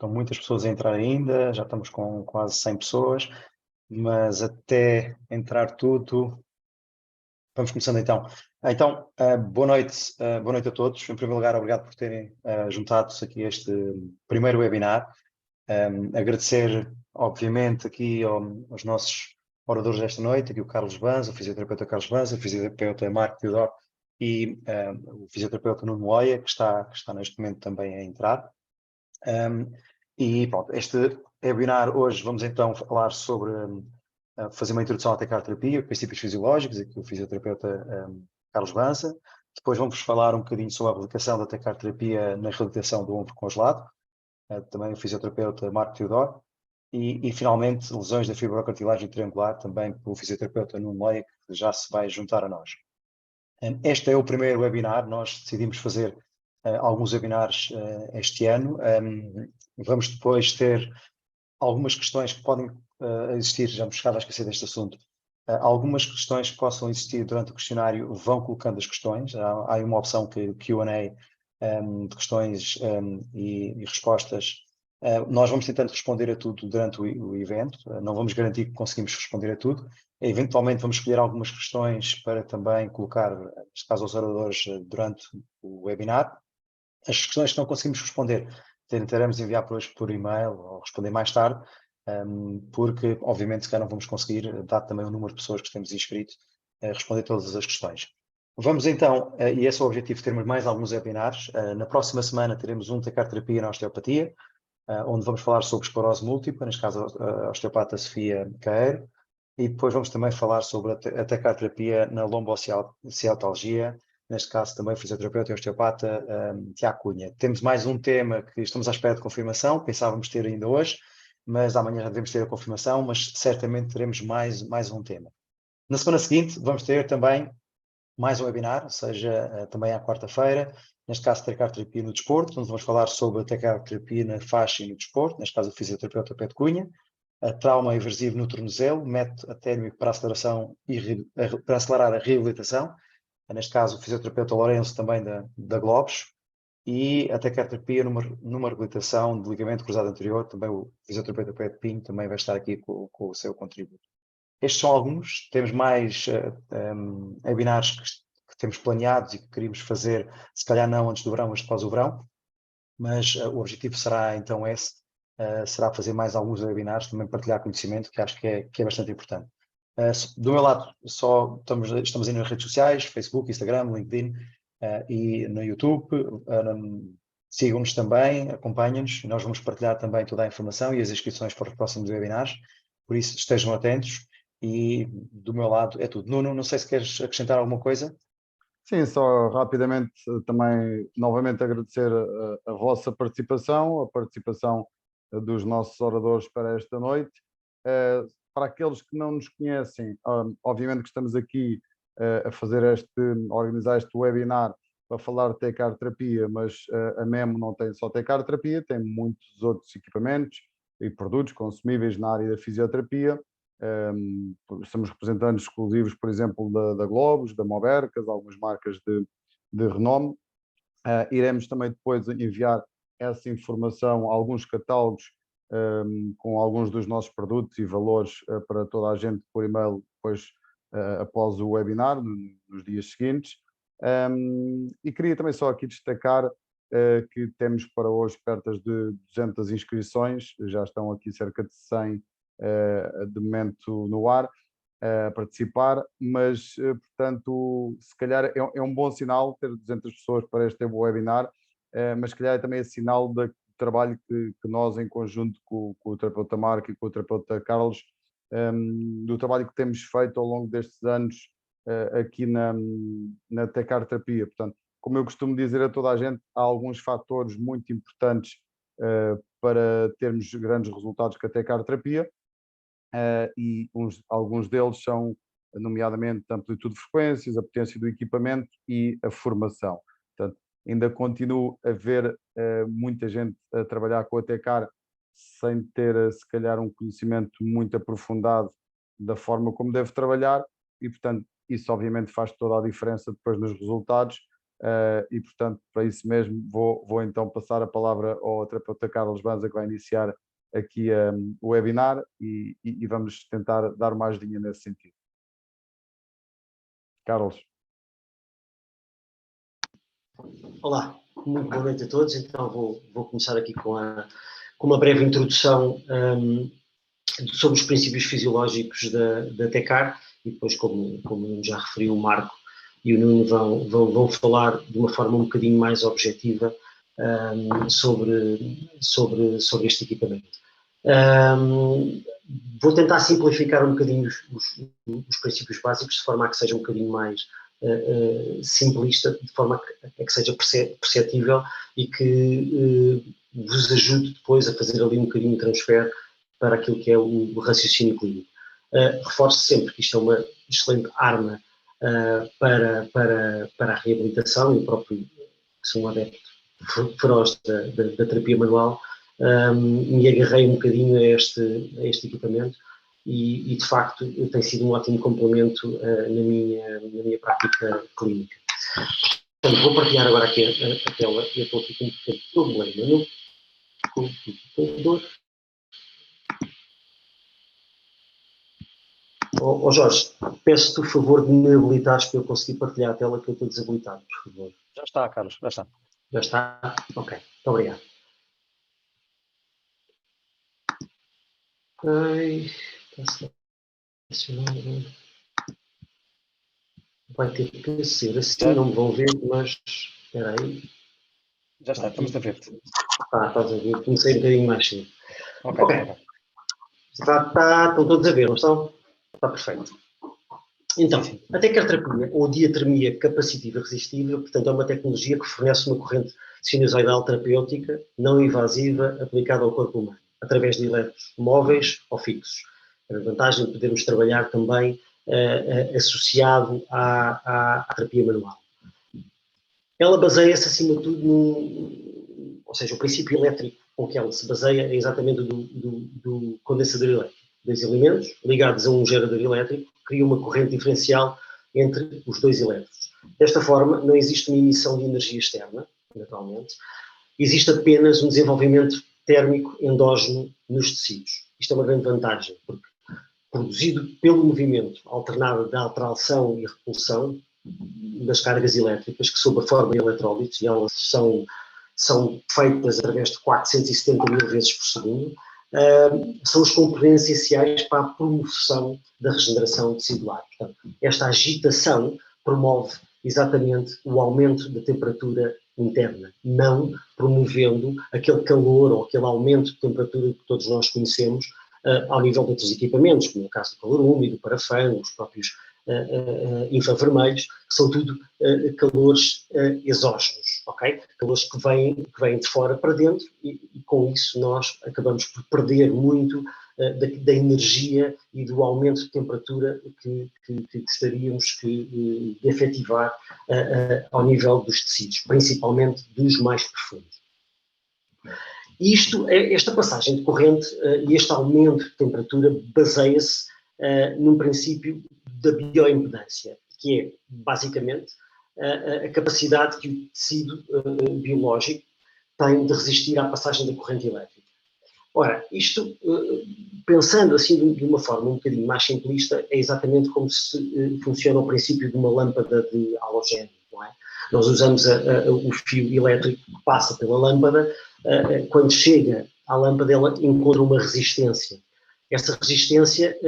Estão muitas pessoas a entrar ainda, já estamos com quase 100 pessoas, mas até entrar tudo, vamos começando então. Boa noite a todos. Em primeiro lugar, obrigado por terem juntado-se aqui a este primeiro webinar. Agradecer, obviamente, aqui aos nossos oradores desta noite, aqui o Carlos Banza, o fisioterapeuta Carlos Banza, o fisioterapeuta Marco Teodoro e o fisioterapeuta Nuno Moia, que está neste momento também a entrar. E pronto, este webinar hoje vamos então falar sobre fazer uma introdução à tecarterapia, princípios fisiológicos, aqui o fisioterapeuta Carlos Banza. Depois vamos falar um bocadinho sobre a aplicação da tecarterapia na reabilitação do ombro congelado, também o fisioterapeuta Marco Teodoro. E finalmente, lesões da fibrocartilagem triangular, também pelo fisioterapeuta Nuno Moia, que já se vai juntar a nós. Este é o primeiro webinar, nós decidimos fazer alguns webinars este ano. Vamos depois ter algumas questões que podem existir, já me chegava a esquecer deste assunto. Algumas questões que possam existir durante o questionário vão colocando as questões. Há uma opção que Q&A de questões e respostas. Nós vamos tentando responder a tudo durante o evento. Não vamos garantir que conseguimos responder a tudo. Eventualmente vamos escolher algumas questões para também colocar, neste caso, aos oradores durante o webinar. As questões que não conseguimos responder, tentaremos enviar para hoje por e-mail ou responder mais tarde, porque, obviamente, se calhar não vamos conseguir, dado também o número de pessoas que temos inscrito, responder todas as questões. Vamos então, e esse é o objetivo, termos mais alguns webinars. Na próxima semana teremos um tecarterapia na osteopatia, onde vamos falar sobre esclerose múltipla, neste caso a osteopata Sofia Caeiro, e depois vamos também falar sobre a tecarterapia na lombociatalgia, neste caso também fisioterapeuta e osteopata Tiago Cunha. Temos mais um tema que estamos à espera de confirmação, pensávamos ter ainda hoje, mas amanhã já devemos ter a confirmação, mas certamente teremos mais um tema. Na semana seguinte vamos ter também mais um webinar, ou seja, também à quarta-feira, neste caso tecarterapia no desporto, onde vamos falar sobre a tecarterapia na faixa e no desporto, neste caso o fisioterapeuta Pedro Cunha, a trauma aversivo no tornozelo, método térmico para para acelerar a reabilitação, neste caso o fisioterapeuta Lourenço também da Globos, e a tecarterapia numa reabilitação de ligamento cruzado anterior, também o fisioterapeuta Pedro Pinho também vai estar aqui com o seu contributo. Estes são alguns, temos mais webinars que temos planeados e que queríamos fazer, se calhar não antes do verão, mas após o verão, mas o objetivo será então esse, será fazer mais alguns webinars, também partilhar conhecimento, que acho que é bastante importante. Do meu lado, estamos aí nas redes sociais, Facebook, Instagram, LinkedIn e no YouTube. Sigam-nos também, acompanhem-nos, nós vamos partilhar também toda a informação e as inscrições para os próximos webinars, por isso estejam atentos. E do meu lado é tudo. Nuno, não sei se queres acrescentar alguma coisa. Sim, só rapidamente também novamente agradecer a vossa participação, a participação dos nossos oradores para esta noite. Para aqueles que não nos conhecem, obviamente que estamos aqui a organizar este webinar para falar de tecarterapia, mas a MEMO não tem só tecarterapia, tem muitos outros equipamentos e produtos consumíveis na área da fisioterapia. Somos representantes exclusivos, por exemplo, da Globos, da Mobercas, algumas marcas de renome. Iremos também depois enviar essa informação, alguns catálogos com alguns dos nossos produtos e valores para toda a gente por e-mail depois após o webinar, nos dias seguintes. E queria também só aqui destacar que temos para hoje perto de 200 inscrições, já estão aqui cerca de 100 de momento no ar a participar, mas portanto se calhar é um bom sinal ter 200 pessoas para este webinar, mas se calhar é também esse sinal do trabalho que nós em conjunto com o terapeuta Marco e com o terapeuta Carlos, do trabalho que temos feito ao longo destes anos aqui na tecarterapia. Portanto, como eu costumo dizer a toda a gente, há alguns fatores muito importantes para termos grandes resultados com a tecarterapia. E alguns deles são, nomeadamente, a amplitude de frequências, a potência do equipamento e a formação. Portanto, ainda continuo a ver muita gente a trabalhar com a Tecar sem ter, se calhar, um conhecimento muito aprofundado da forma como deve trabalhar e, portanto, isso obviamente faz toda a diferença depois nos resultados e, portanto, para isso mesmo, vou então passar a palavra ao terapeuta Carlos Banza, que vai iniciar aqui o webinar e vamos tentar dar uma ajudinha nesse sentido. Carlos. Olá, muito boa noite a todos. Então vou começar aqui com uma breve introdução sobre os princípios fisiológicos da TECAR e depois, como o Nuno já referiu, o Marco e o Nuno vão falar de uma forma um bocadinho mais objetiva sobre este equipamento. Vou tentar simplificar um bocadinho os princípios básicos de forma a que seja um bocadinho mais simplista, de forma a que seja perceptível e que vos ajude depois a fazer ali um bocadinho de transfer para aquilo que é o raciocínio clínico. Reforço sempre que isto é uma excelente arma para a reabilitação, e o próprio, que sou um adepto feroz da terapia manual, me agarrei um bocadinho a este equipamento e de facto tem sido um ótimo complemento na minha prática clínica. Portanto, vou partilhar agora aqui a tela. Eu estou aqui com um pequeno problema no computador. Jorge, peço-te o favor de me habilitares para eu conseguir partilhar a tela, que eu estou desabilitado, por favor. Já está, Carlos, já está. Já está? Ok, muito obrigado. Ok, está selecionado. Vai ter que ser assim, não me vão ver, mas espera aí. Já está, estamos a ver-te. Estás a ver, comecei um bocadinho mais cedo. Ok. Estão todos a ver, não estão? Está perfeito. Então, a tecarterapia, ou diatermia capacitiva resistível, portanto, é uma tecnologia que fornece uma corrente sinusoidal terapêutica não invasiva aplicada ao corpo humano, através de elétrodos móveis ou fixos. A vantagem de podermos trabalhar também associado à terapia manual. Ela baseia-se, acima de tudo, ou seja, o princípio elétrico com que ela se baseia é exatamente do condensador elétrico. Dois elementos ligados a um gerador elétrico criam uma corrente diferencial entre os dois elétrodos. Desta forma, não existe uma emissão de energia externa, naturalmente, existe apenas um desenvolvimento térmico endógeno nos tecidos. Isto é uma grande vantagem, porque produzido pelo movimento alternado da atração e repulsão das cargas elétricas, que sob a forma de eletrólitos, e elas são feitas através de 470 mil vezes por segundo, são os componentes essenciais para a promoção da regeneração tecidular. Portanto, esta agitação promove exatamente o aumento da temperatura interna, não promovendo aquele calor ou aquele aumento de temperatura que todos nós conhecemos ao nível de outros equipamentos, como no caso do calor úmido, o parafã, os próprios infravermelhos, que são tudo calores exógenos, ok? Calores que vêm de fora para dentro e com isso nós acabamos por perder muito da energia e do aumento de temperatura que gostaríamos de efetivar ao nível dos tecidos, principalmente dos mais profundos. Esta passagem de corrente e este aumento de temperatura baseia-se num princípio da bioimpedância, que é, basicamente, a capacidade que o tecido biológico tem de resistir à passagem da corrente elétrica. Ora, isto, pensando assim de uma forma um bocadinho mais simplista, é exatamente como se funciona o princípio de uma lâmpada de halogénio, não é? Nós usamos o fio elétrico que passa pela lâmpada, quando chega à lâmpada ela encontra uma resistência. Essa resistência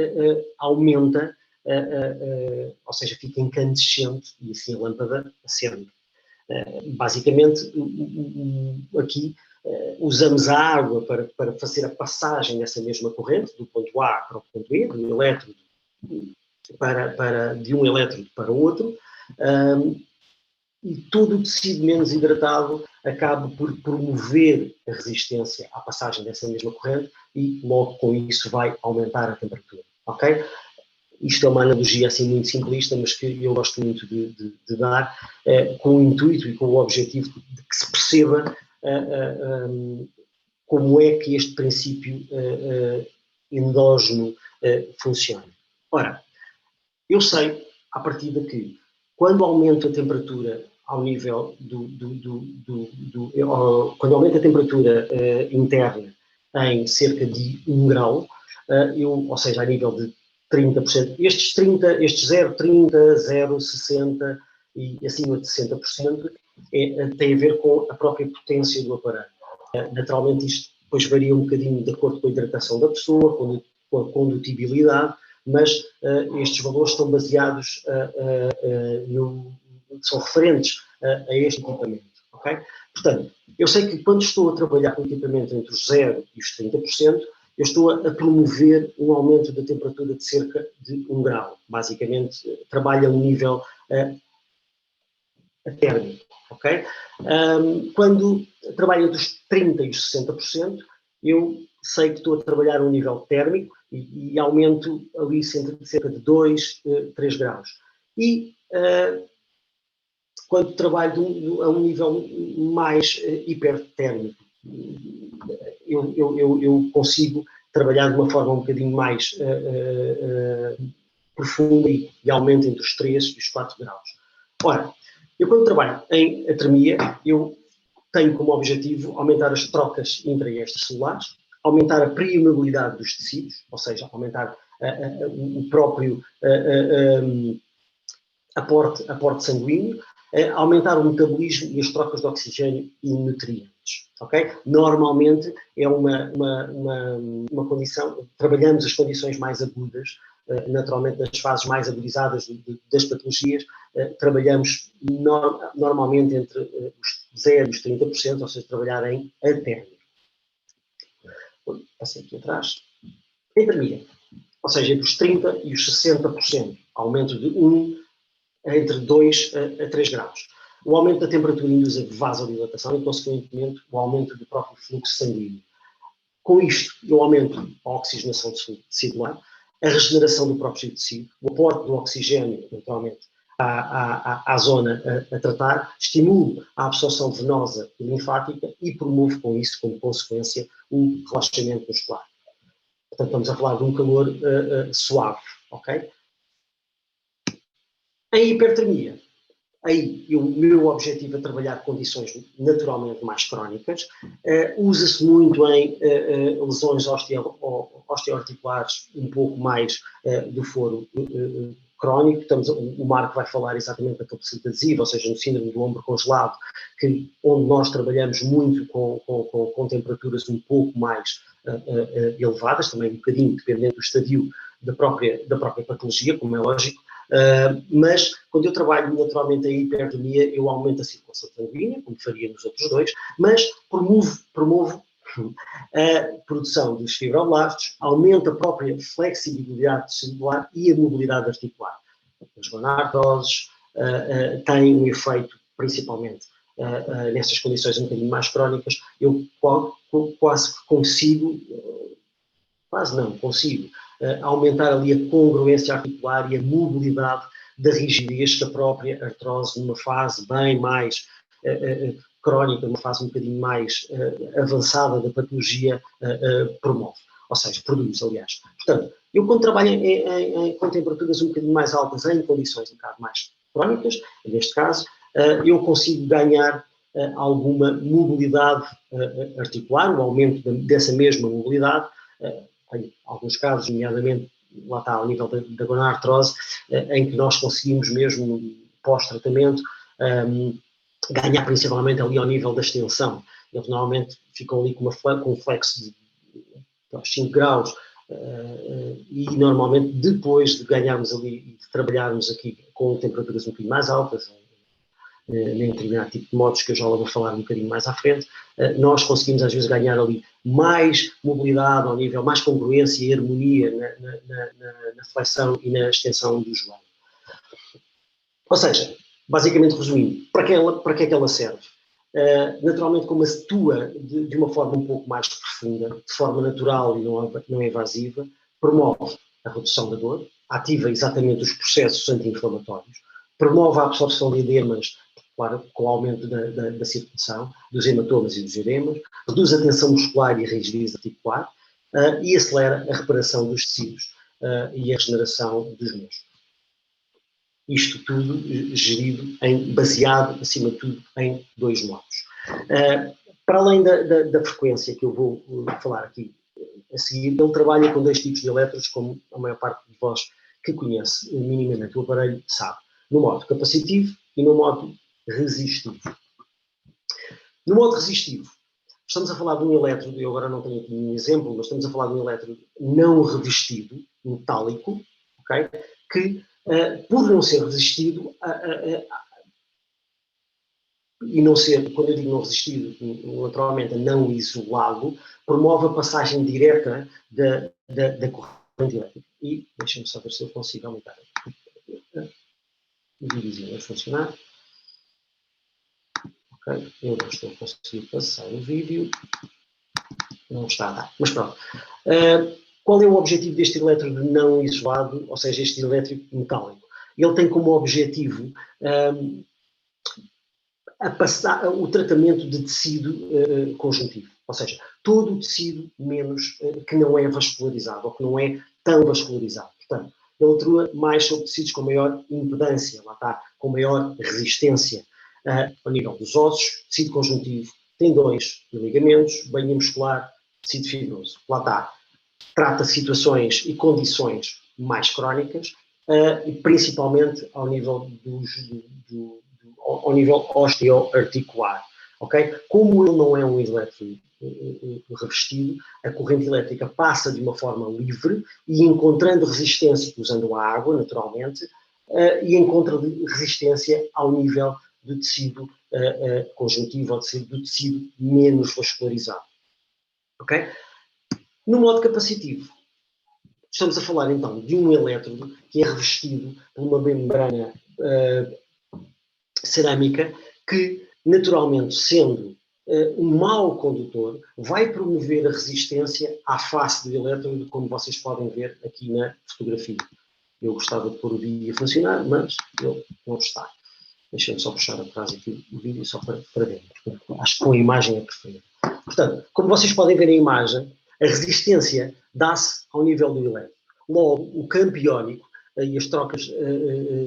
aumenta, ou seja, fica incandescente e assim a lâmpada acende. Basicamente, aqui usamos a água para fazer a passagem dessa mesma corrente, do ponto A para o ponto B, de um elétrodo de um elétrodo para o outro, e todo o tecido menos hidratado acaba por promover a resistência à passagem dessa mesma corrente e logo com isso vai aumentar a temperatura, ok? Isto é uma analogia assim muito simplista, mas que eu gosto muito de dar, com o intuito e com o objetivo de que se perceba como é que este princípio endógeno funciona. Ora, eu sei, à partida, que quando aumento a temperatura ao nível quando aumenta a temperatura interna em cerca de 1 grau, ou seja, a nível de 30%, estes 0,30, 0,60 e acima de 60% tem a ver com a própria potência do aparelho. Naturalmente isto depois varia um bocadinho de acordo com a hidratação da pessoa, com a condutibilidade, mas estes valores estão baseados, são referentes a este equipamento. Okay? Portanto, eu sei que quando estou a trabalhar com equipamento entre os 0% e os 30%, eu estou a promover um aumento da temperatura de cerca de 1 grau. Basicamente, trabalho a um nível térmico. Okay? Quando trabalho entre os 30% e os 60%, eu sei que estou a trabalhar a um nível térmico e aumento ali cerca de 2, 3 graus. E quando trabalho a um nível mais hipertérmico, eu consigo trabalhar de uma forma um bocadinho mais profunda e aumento entre os 3 e os 4 graus. Ora, eu quando trabalho em atermia, eu tenho como objetivo aumentar as trocas intraestes celulares, aumentar a permeabilidade dos tecidos, ou seja, aumentar o próprio aporte sanguíneo, aumentar o metabolismo e as trocas de oxigênio e nutrientes. Okay? Normalmente é uma condição, trabalhamos as condições mais agudas, naturalmente nas fases mais agudizadas das patologias, trabalhamos normalmente entre os 0% e os 30%, ou seja, trabalhar em atérmia. Passei aqui atrás. Intermídia, ou seja, entre os 30% e os 60%, aumento de entre 2 a 3 graus. O aumento da temperatura induz a vasodilatação e, consequentemente, o aumento do próprio fluxo sanguíneo. Com isto, eu aumento a oxigenação celular, a regeneração do próprio tecido, o aporte do oxigênio, naturalmente, à zona a tratar, estimulo a absorção venosa e linfática e promovo com isso, como consequência, o relaxamento muscular. Portanto, estamos a falar de um calor suave, ok? Em hipertermia, aí o meu objetivo é trabalhar condições naturalmente mais crónicas. Usa-se muito em lesões osteoarticulares um pouco mais do foro crónico. O Marco vai falar exatamente da capacete adesiva, ou seja, no síndrome do ombro congelado, onde nós trabalhamos muito com temperaturas um pouco mais elevadas, também um bocadinho dependendo do estadio da própria patologia, como é lógico. Mas quando eu trabalho naturalmente a hipertermia, eu aumento a circulação sanguínea, como faria nos outros dois, mas promovo a produção dos fibroblastos, aumenta a própria flexibilidade celular e a mobilidade articular. As gonartroses têm um efeito, principalmente nessas condições um bocadinho mais crónicas, eu quase consigo aumentar ali a congruência articular e a mobilidade da rigidez que a própria artrose, numa fase bem mais crónica, numa fase um bocadinho mais avançada da patologia, promove. Ou seja, produz, aliás. Portanto, eu quando trabalho com temperaturas um bocadinho mais altas, em condições um bocado mais crónicas, neste caso, eu consigo ganhar alguma mobilidade articular, o aumento dessa mesma mobilidade. Em alguns casos, nomeadamente, lá está, ao nível da gonartrose, em que nós conseguimos mesmo, pós-tratamento, ganhar principalmente ali ao nível da extensão. Eles normalmente ficam ali com um flexo de 5 graus e normalmente depois de ganharmos ali e de trabalharmos aqui com temperaturas um bocadinho mais altas, em determinado tipo de modos que eu já vou falar um bocadinho mais à frente, nós conseguimos às vezes ganhar ali mais mobilidade ao nível, mais congruência e harmonia na flexão e na extensão do joelho. Ou seja, basicamente resumindo, para que é que ela serve? Naturalmente, como atua de uma forma um pouco mais profunda, de forma natural e não invasiva, promove a redução da dor, ativa exatamente os processos anti-inflamatórios, promove a absorção de edemas, claro, com o aumento da circulação, dos hematomas e dos edemas, reduz a tensão muscular e a rigidez articular e acelera a reparação dos tecidos e a regeneração dos músculos. Isto tudo gerido, baseado, acima de tudo, em 2 modos. Para além da frequência que eu vou falar aqui a seguir, ele trabalha com 2 tipos de elétrodos, como a maior parte de vós que conhece minimamente o aparelho sabe. No modo capacitivo e no modo resistivo. No modo resistivo, estamos a falar de um elétrodo, eu agora não tenho aqui um exemplo, mas estamos a falar de um elétrodo não revestido, metálico, okay? Que, por não ser resistido, e não ser, quando eu digo não resistido, naturalmente não isolado, promove a passagem direta da corrente elétrica. E deixem-me só ver se eu consigo aumentar o vídeo a funcionar. Ok, eu não estou a conseguir passar o vídeo. Não está a dar, mas pronto. Qual é o objetivo deste elétrodo não isolado, ou seja, este elétrico metálico? Ele tem como objetivo o tratamento de tecido conjuntivo, ou seja, todo o tecido menos que não é vascularizado, ou que não é tão vascularizado. Portanto, ele atua mais sobre tecidos com maior impedância, lá está, com maior resistência, ao nível dos ossos, tecido conjuntivo, tendões e ligamentos, bainha muscular, tecido fibroso. Lá está. Trata situações e condições mais crónicas, e principalmente ao nível ao nível osteoarticular. Okay? Como ele não é um elétrodo revestido, a corrente elétrica passa de uma forma livre e encontrando resistência, usando a água, naturalmente, e encontra resistência ao nível do tecido conjuntivo, ou do tecido menos vascularizado. Ok? No modo capacitivo, estamos a falar então de um elétrodo que é revestido por uma membrana cerâmica que, naturalmente, sendo um mau condutor, vai promover a resistência à face do elétrodo, como vocês podem ver aqui na fotografia. Eu gostava de pôr o vídeo a funcionar, mas ele não está. Deixem-me só puxar atrás aqui o vídeo só para ver. Acho que com a imagem é perfeito. Portanto, como vocês podem ver na imagem, a resistência dá-se ao nível do elétrodo. Logo, o campo iónico e as trocas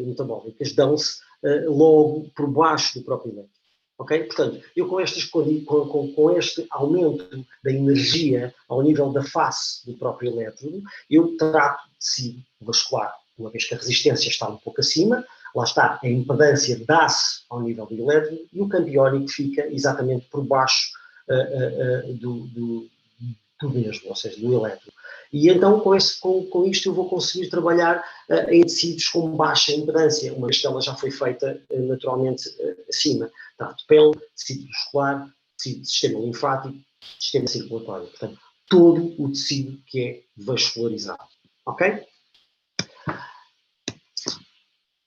metabólicas dão-se logo por baixo do próprio elétrodo. Ok? Portanto, eu com este aumento da energia ao nível da face do próprio elétrodo, eu trato de tecido vascular. Uma vez que a resistência está um pouco acima, lá está, a impedância dá-se ao nível do elétrodo e o campo iónico fica exatamente por baixo do mesmo, ou seja, do elétrodo. E então, com isto, eu vou conseguir trabalhar em tecidos com baixa impedância, uma vez que ela já foi feita naturalmente acima. Tanto pele, tecido muscular, tecido do sistema linfático, sistema circulatório. Portanto, todo o tecido que é vascularizado. Ok?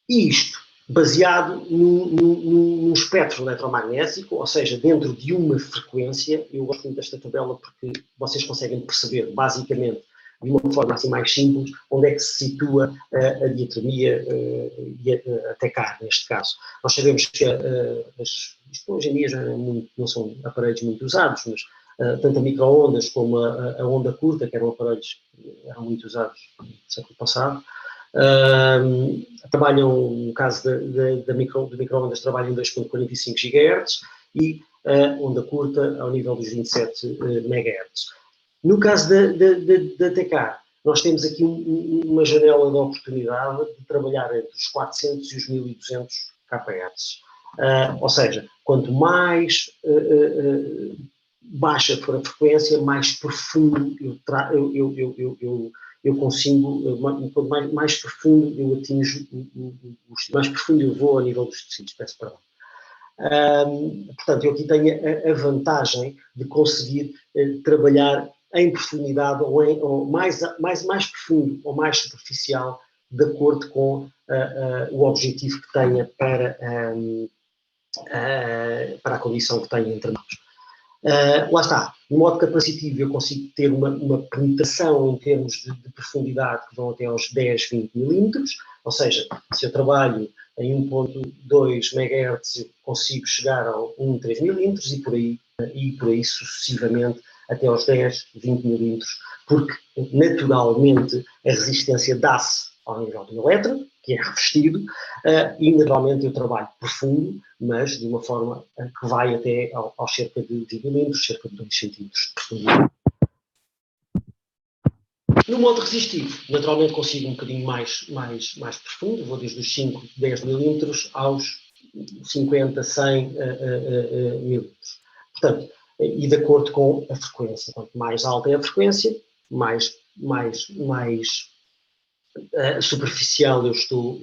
E isto baseado num espectro eletromagnético, ou seja, dentro de uma frequência. Eu gosto muito desta tabela porque vocês conseguem perceber, basicamente, de uma forma assim mais simples, onde é que se situa a diatermia e a TK, neste caso. Nós sabemos que isto hoje em dia já não são aparelhos muito usados, mas tanto a micro-ondas como a onda curta, que eram aparelhos que eram muito usados no século passado, trabalham, no caso do micro-ondas, trabalham em 2.45 GHz e a onda curta ao nível dos 27 MHz. No caso da TK, nós temos aqui uma janela de oportunidade de trabalhar entre os 400 e os 1200 kHz. Ou seja, quanto mais baixa for a frequência, mais profundo eu consigo, quanto mais profundo eu atinjo, mais profundo eu vou a nível dos tecidos, peço perdão. Portanto, eu aqui tenho a vantagem de conseguir trabalhar em profundidade ou mais profundo ou mais superficial, de acordo com o objetivo que tenha para a condição que tenha entre mãos. Lá está, no modo capacitivo eu consigo ter uma penetração em termos de profundidade que vão até aos 10, 20 milímetros, ou seja, se eu trabalho em 1.2 MHz eu consigo chegar a 1,3 milímetros e por aí sucessivamente até aos 10, 20 milímetros, porque naturalmente a resistência dá-se ao nível do elétrodo, que é revestido, e naturalmente eu trabalho profundo, mas de uma forma que vai até aos cerca de 20 milímetros, cerca de 2 centímetros de profundidade. No modo resistivo, naturalmente consigo um bocadinho mais profundo, vou desde os 5, 10 milímetros aos 50, 100 milímetros. Portanto, e de acordo com a frequência. Quanto mais alta é a frequência, mais superficial eu estou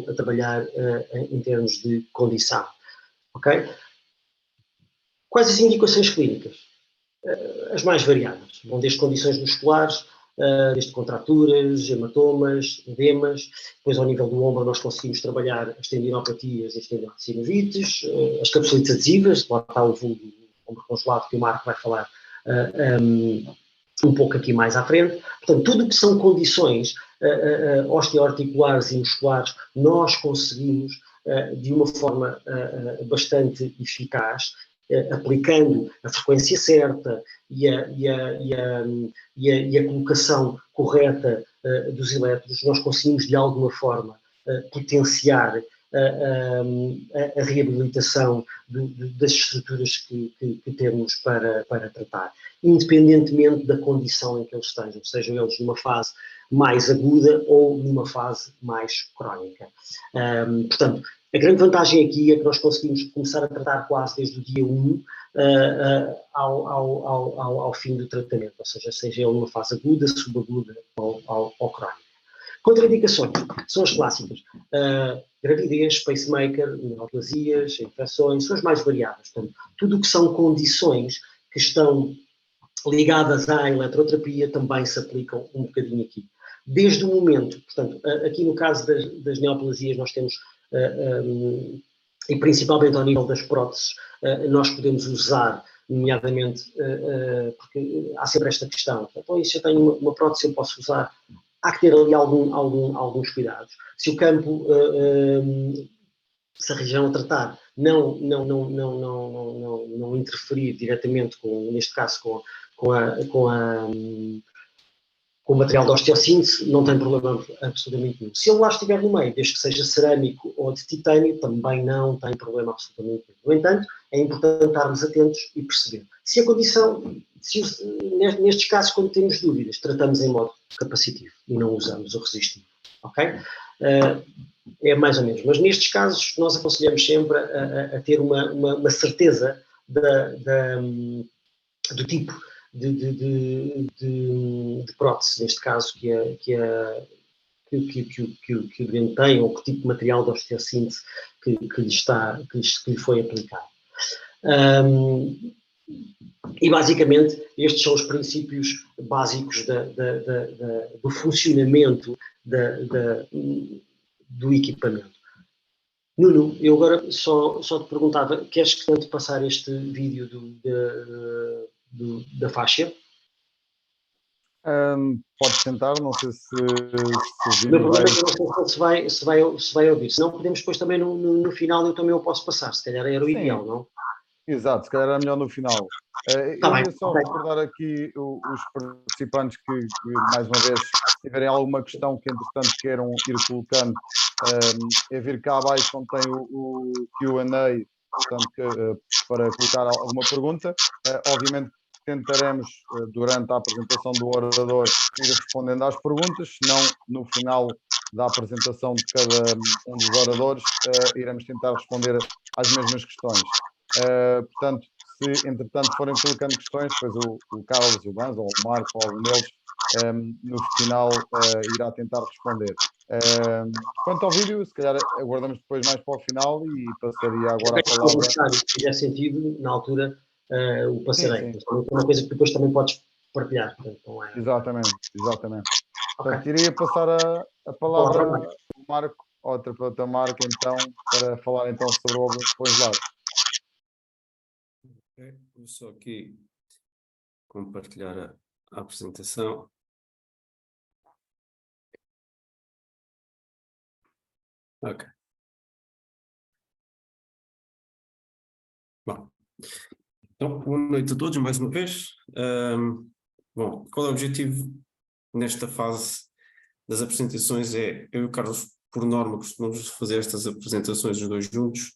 a trabalhar em termos de condição. Ok? Quais as indicações clínicas? As mais variadas. Vão desde condições musculares, desde contraturas, hematomas, edemas. Depois, ao nível do ombro, nós conseguimos trabalhar as tendinopatias, as tendinocinovites, as capsulites adesivas, lá está o vulgo do ombro congelado, que o Marco vai falar um pouco aqui mais à frente. Portanto, tudo o que são condições osteoarticulares e musculares, nós conseguimos, de uma forma bastante eficaz, aplicando a frequência certa e a colocação correta dos elétrodos, nós conseguimos de alguma forma potenciar a reabilitação das estruturas que temos para tratar, independentemente da condição em que eles estejam, sejam eles numa fase mais aguda ou numa fase mais crónica. Portanto, a grande vantagem aqui é que nós conseguimos começar a tratar quase desde o dia 1 ao fim do tratamento, ou seja ele numa fase aguda, subaguda ou crónica. Contraindicações são as clássicas. Gravidez, pacemaker, neoplasias, infecções, são as mais variadas. Portanto, tudo o que são condições que estão ligadas à eletroterapia também se aplicam um bocadinho aqui. Desde o momento, portanto, aqui no caso das neoplasias nós temos, e principalmente ao nível das próteses, nós podemos usar, nomeadamente, porque há sempre esta questão, então, se eu tenho uma prótese eu posso usar, há que ter ali alguns cuidados. Se o campo, se a região a tratar não interferir diretamente, neste caso, com o material de osteossíntese, não tem problema absolutamente nenhum. Se ele lá estiver no meio, desde que seja cerâmico ou de titânio, também não tem problema absolutamente nenhum. No entanto, é importante estarmos atentos e perceber. Se a condição, nestes casos, quando temos dúvidas, tratamos em modo capacitivo e não usamos o resistivo. Ok? É mais ou menos. Mas nestes casos, nós aconselhamos sempre a ter uma certeza do tipo de prótese, neste caso, que o doente tem, ou que tipo de material de osteossíntese que lhe foi aplicado. E basicamente estes são os princípios básicos do funcionamento do equipamento. Nuno, eu agora só te perguntava, queres que tente passar este vídeo da faixa? Pode tentar, não sei se o Meu vídeo problema vai... é que não sei se vai ouvir. Se não, podemos depois também no final eu também o posso passar. Se calhar era o ideal, não? Exato, se calhar era melhor no final. Tá Eu bem, ia só ok. recordar aqui os participantes que, mais uma vez, tiverem alguma questão que, entretanto, queiram ir colocando, é vir cá abaixo onde tem o Q&A, portanto, para colocar alguma pergunta. Obviamente, tentaremos, durante a apresentação do orador, ir respondendo às perguntas, senão, no final da apresentação de cada um dos oradores, iremos tentar responder às mesmas questões. Portanto, se entretanto forem colocando questões, depois o Carlos, o Banz ou o Marco, algum deles, no final irá tentar responder. Quanto ao vídeo, se calhar aguardamos depois mais para o final e passaria agora a palavra. Se fizer sentido, na altura o passarei. Sim. É uma coisa que depois também podes partilhar. Portanto, não é... Exatamente. Okay. Portanto, iria passar a palavra ao Marco, ao terapeuta Marco, então, para falar então sobre o óvulo congelado. Vou só aqui compartilhar a apresentação. Ok. Bom, então, boa noite a todos mais uma vez. Bom, qual é o objetivo nesta fase das apresentações? É eu e o Carlos por norma, costumamos fazer estas apresentações os dois juntos.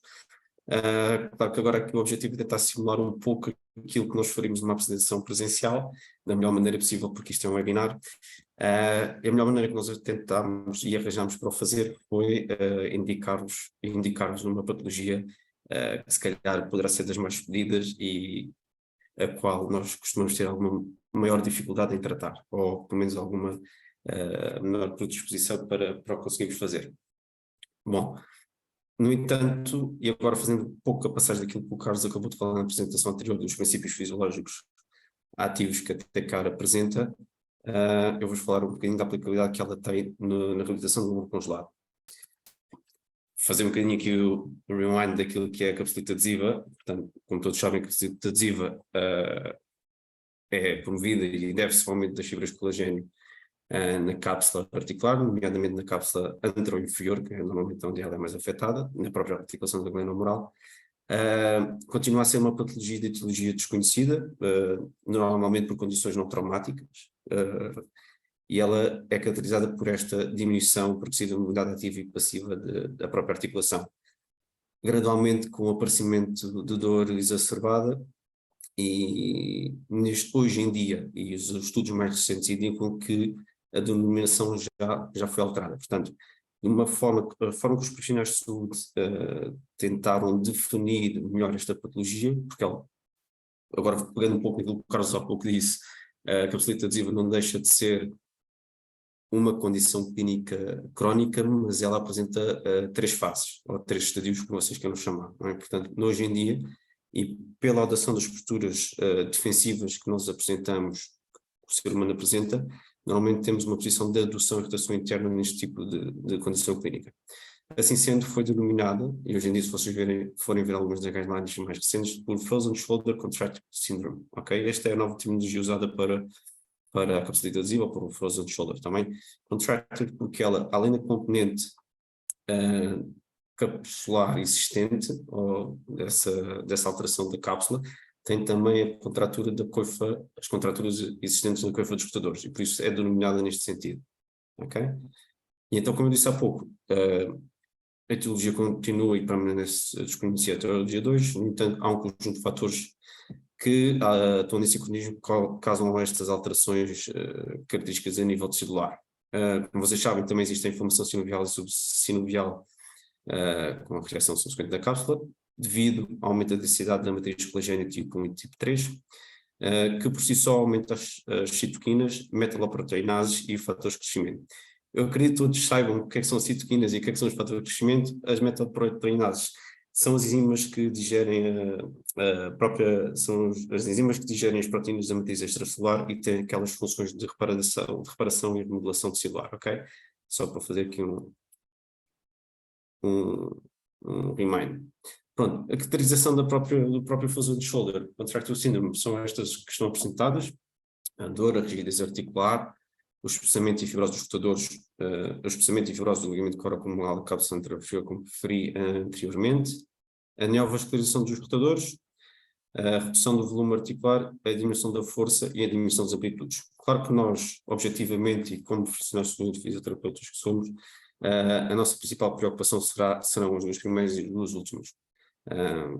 Claro que agora aqui o objetivo é tentar simular um pouco aquilo que nós faríamos numa apresentação presencial, da melhor maneira possível, porque isto é um webinar. A melhor maneira que nós tentámos e arranjámos para o fazer foi indicar-vos numa patologia que se calhar poderá ser das mais pedidas e a qual nós costumamos ter alguma maior dificuldade em tratar, ou pelo menos alguma menor predisposição para o conseguirmos fazer. Bom, no entanto, e agora fazendo um pouco a passagem daquilo que o Carlos acabou de falar na apresentação anterior, dos princípios fisiológicos ativos que a TCAR apresenta, eu vou falar um bocadinho da aplicabilidade que ela tem na reabilitação do lumbar congelado. Fazer um bocadinho aqui o rewind daquilo que é a capsulita adesiva. Portanto, como todos sabem, a capsulita adesiva é promovida e deve-se ao aumento das fibras de colagênio na cápsula articular, nomeadamente na cápsula anteroinferior, que é normalmente onde ela é mais afetada, na própria articulação da glenohumeral. Continua a ser uma patologia de etiologia desconhecida, normalmente por condições não traumáticas, e ela é caracterizada por esta diminuição progressiva da mobilidade ativa e passiva da própria articulação. Gradualmente, com o aparecimento de dor exacerbada, e hoje em dia, e os estudos mais recentes indicam que a denominação já foi alterada. Portanto, a forma que os profissionais de saúde tentaram definir melhor esta patologia, porque ela, agora pegando um pouco naquilo que o Carlos há pouco disse, a capsulite adesiva não deixa de ser uma condição clínica crónica, mas ela apresenta 3 fases, ou 3 estadios, como vocês queiram chamar, não é? Portanto, hoje em dia, e pela adoção das posturas defensivas que nós apresentamos, que o ser humano apresenta, normalmente temos uma posição de adução e rotação interna neste tipo de condição clínica. Assim sendo, foi denominada, e hoje em dia se vocês forem ver algumas das guidelines mais recentes, por Frozen Shoulder Contracture Syndrome, ok? Esta é a nova terminologia usada para a capsulite adesiva ou para o Frozen Shoulder também. Contracture porque ela, além da componente capsular existente, ou dessa alteração da cápsula, tem também a contratura da coifa, as contraturas existentes na coifa dos rotadores, e por isso é denominada neste sentido, ok? E então, como eu disse há pouco, a etiologia continua e permanece desconhecida até o dia 2, no entanto, há um conjunto de fatores que estão em sincronismo, causam estas alterações características a nível celular. Como vocês sabem, também existe a inflamação sinovial e subsinovial com a reação subsequente da cápsula, devido ao aumento da densidade da matriz colagênio tipo 1 e tipo 3, que por si só aumenta as citoquinas, metaloproteinases e fatores de crescimento. Eu acredito que todos saibam o que é que são as citoquinas e o que é que são os fatores de crescimento. As metaloproteinases são as enzimas que digerem são as enzimas que digerem as proteínas da matriz extracelular e têm aquelas funções de reparação e remodelação celular, ok? Só para fazer aqui um reminder. Pronto, a caracterização do próprio Frozen Shoulder Contracture Syndrome são estas que estão apresentadas: a dor, a rigidez articular, o espessamento e fibrose dos rotadores, o espessamento e fibrose do ligamento coracomoral da cápsula anterior, como referi anteriormente, a neovascularização dos rotadores, a redução do volume articular, a diminuição da força e a diminuição das amplitudes. Claro que nós, objetivamente, e como profissionais de saúde, fisioterapeutas que somos, a nossa principal preocupação serão os 2 primeiros e os 2 últimos.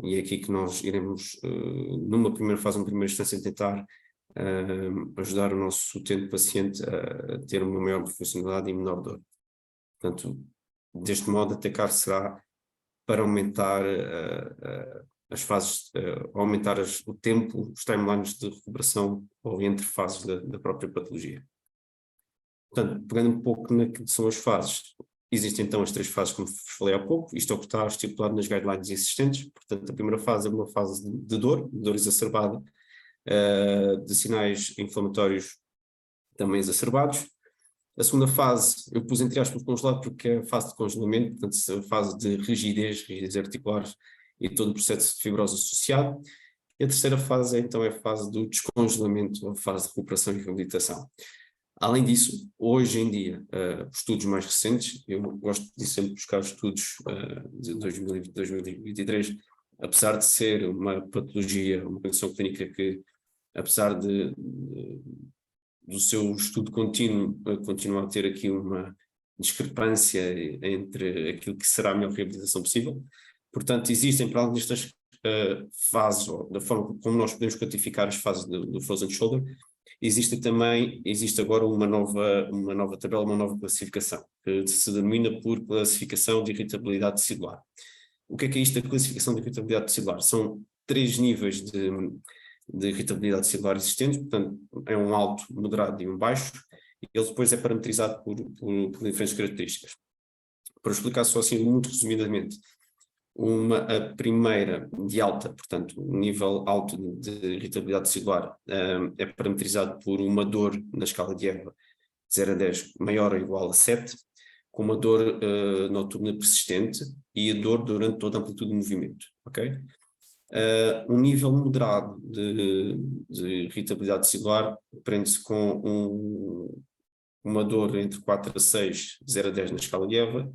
E é aqui que nós iremos, numa primeira fase, numa primeira instância, tentar ajudar o nosso utente paciente a ter uma maior funcionalidade e menor dor. Portanto, deste modo, a TCAR será para aumentar as fases, aumentar o tempo, os timelines de recuperação ou entre fases da própria patologia. Portanto, pegando um pouco naquilo que são as fases, existem então as 3 fases, como vos falei há pouco. Isto é o que está estipulado nas guidelines existentes. Portanto, a primeira fase é uma fase de dor exacerbada, de sinais inflamatórios também exacerbados. A segunda fase, eu pus entre aspas congelado porque é a fase de congelamento, portanto a fase de rigidez articular e todo o processo de fibrose associado. E a terceira fase então é a fase do descongelamento, a fase de recuperação e reabilitação. Além disso, hoje em dia, estudos mais recentes, eu gosto de sempre buscar estudos de 2020, 2023, apesar de ser uma patologia, uma condição clínica que, apesar do seu estudo contínuo, continua a ter aqui uma discrepância entre aquilo que será a melhor reabilitação possível. Portanto, existem, para além destas fases, ou da forma como nós podemos quantificar as fases do frozen shoulder, existe agora uma nova tabela, uma nova classificação, que se denomina por classificação de irritabilidade tecidular. O que é isto da classificação de irritabilidade tecidular? São 3 níveis de irritabilidade tecidular existentes, portanto, é um alto, moderado e um baixo, e ele depois é parametrizado por diferentes características. Para explicar só assim muito resumidamente, a primeira de alta, portanto, um nível alto de irritabilidade tecidular é parametrizado por uma dor na escala de Erba de 0 a 10 maior ou igual a 7, com uma dor noturna persistente e a dor durante toda a amplitude do movimento, ok? Um nível moderado de irritabilidade tecidular prende-se com uma dor entre 4 a 6, 0 a 10 na escala de Erba,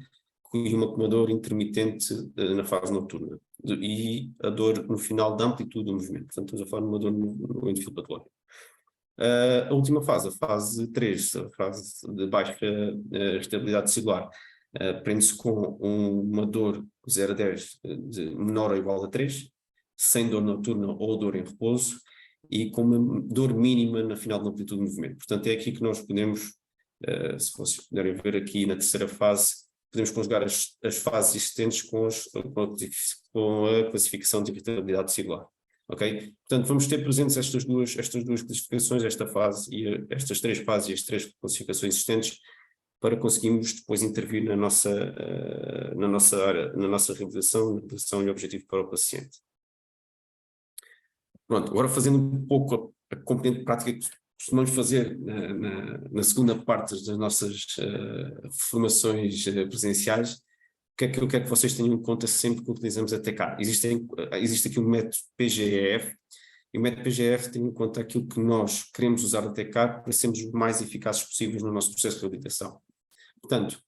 e uma dor intermitente na fase noturna, e a dor no final da amplitude do movimento. Portanto, estamos a falar de uma dor no endofilo patológico. A última fase, a fase 3, a fase de baixa estabilidade tecidular, prende-se com uma dor 0 a 10 de menor ou igual a 3, sem dor noturna ou dor em repouso, e com uma dor mínima na final da amplitude do movimento. Portanto, é aqui que nós podemos, se vocês puderem ver aqui na terceira fase, podemos conjugar as fases existentes com a classificação de irritabilidade tecidular. Ok? Portanto, vamos ter presentes estas duas classificações, esta fase e estas 3 fases e as 3 classificações existentes, para conseguirmos depois intervir na nossa área, na nossa reabilitação e objetivo para o paciente. Pronto, agora fazendo um pouco a componente prática que costumamos fazer na segunda parte das nossas formações presenciais, o que é que vocês tenham em conta sempre que utilizamos a TK? Existe aqui um método PGEF, e o método PGEF tem em conta aquilo que nós queremos usar a TK para sermos o mais eficazes possíveis no nosso processo de reabilitação. Portanto,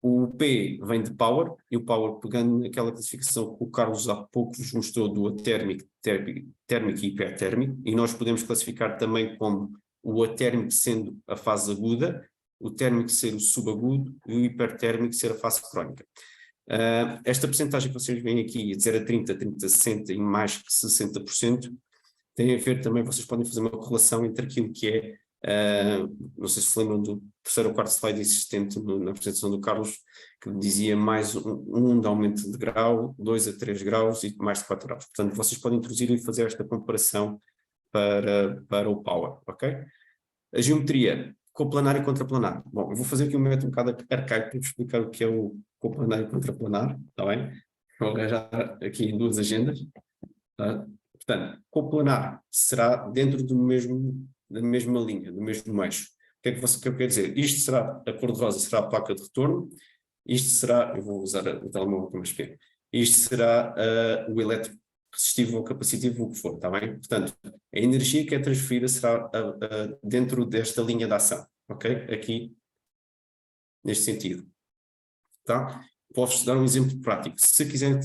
o P vem de Power, e o Power, pegando naquela classificação que o Carlos há pouco vos mostrou do atérmico, térmico e hipertérmico, e nós podemos classificar também como o atérmico sendo a fase aguda, o térmico ser o subagudo e o hipertérmico ser a fase crónica. Esta percentagem que vocês veem aqui, de 0 a 30, 30 a 60 e mais que 60%, tem a ver também, vocês podem fazer uma correlação entre aquilo que é, não sei se se lembram do terceiro ou quarto slide existente na apresentação do Carlos, que dizia mais um de aumento de grau, 2 a 3 graus e mais de 4 graus. Portanto, vocês podem introduzir e fazer esta comparação para o Power, ok? A geometria, coplanar e contraplanar. Bom, eu vou fazer aqui um método um bocado arcaico para explicar o que é o coplanar e contraplanar, está bem? Vou arranjar aqui em 2 agendas. Tá? Portanto, coplanar será dentro da mesma linha, do mesmo eixo. O que é que eu quero dizer? Isto será, a cor-de-rosa será a placa de retorno, isto será, eu vou usar o telemóvel como espelho, isto será o elétrico resistivo ou capacitivo, o que for, está bem? Portanto, a energia que é transferida será dentro desta linha de ação, ok? Aqui, neste sentido, tá? Posso dar um exemplo prático. Se quiserem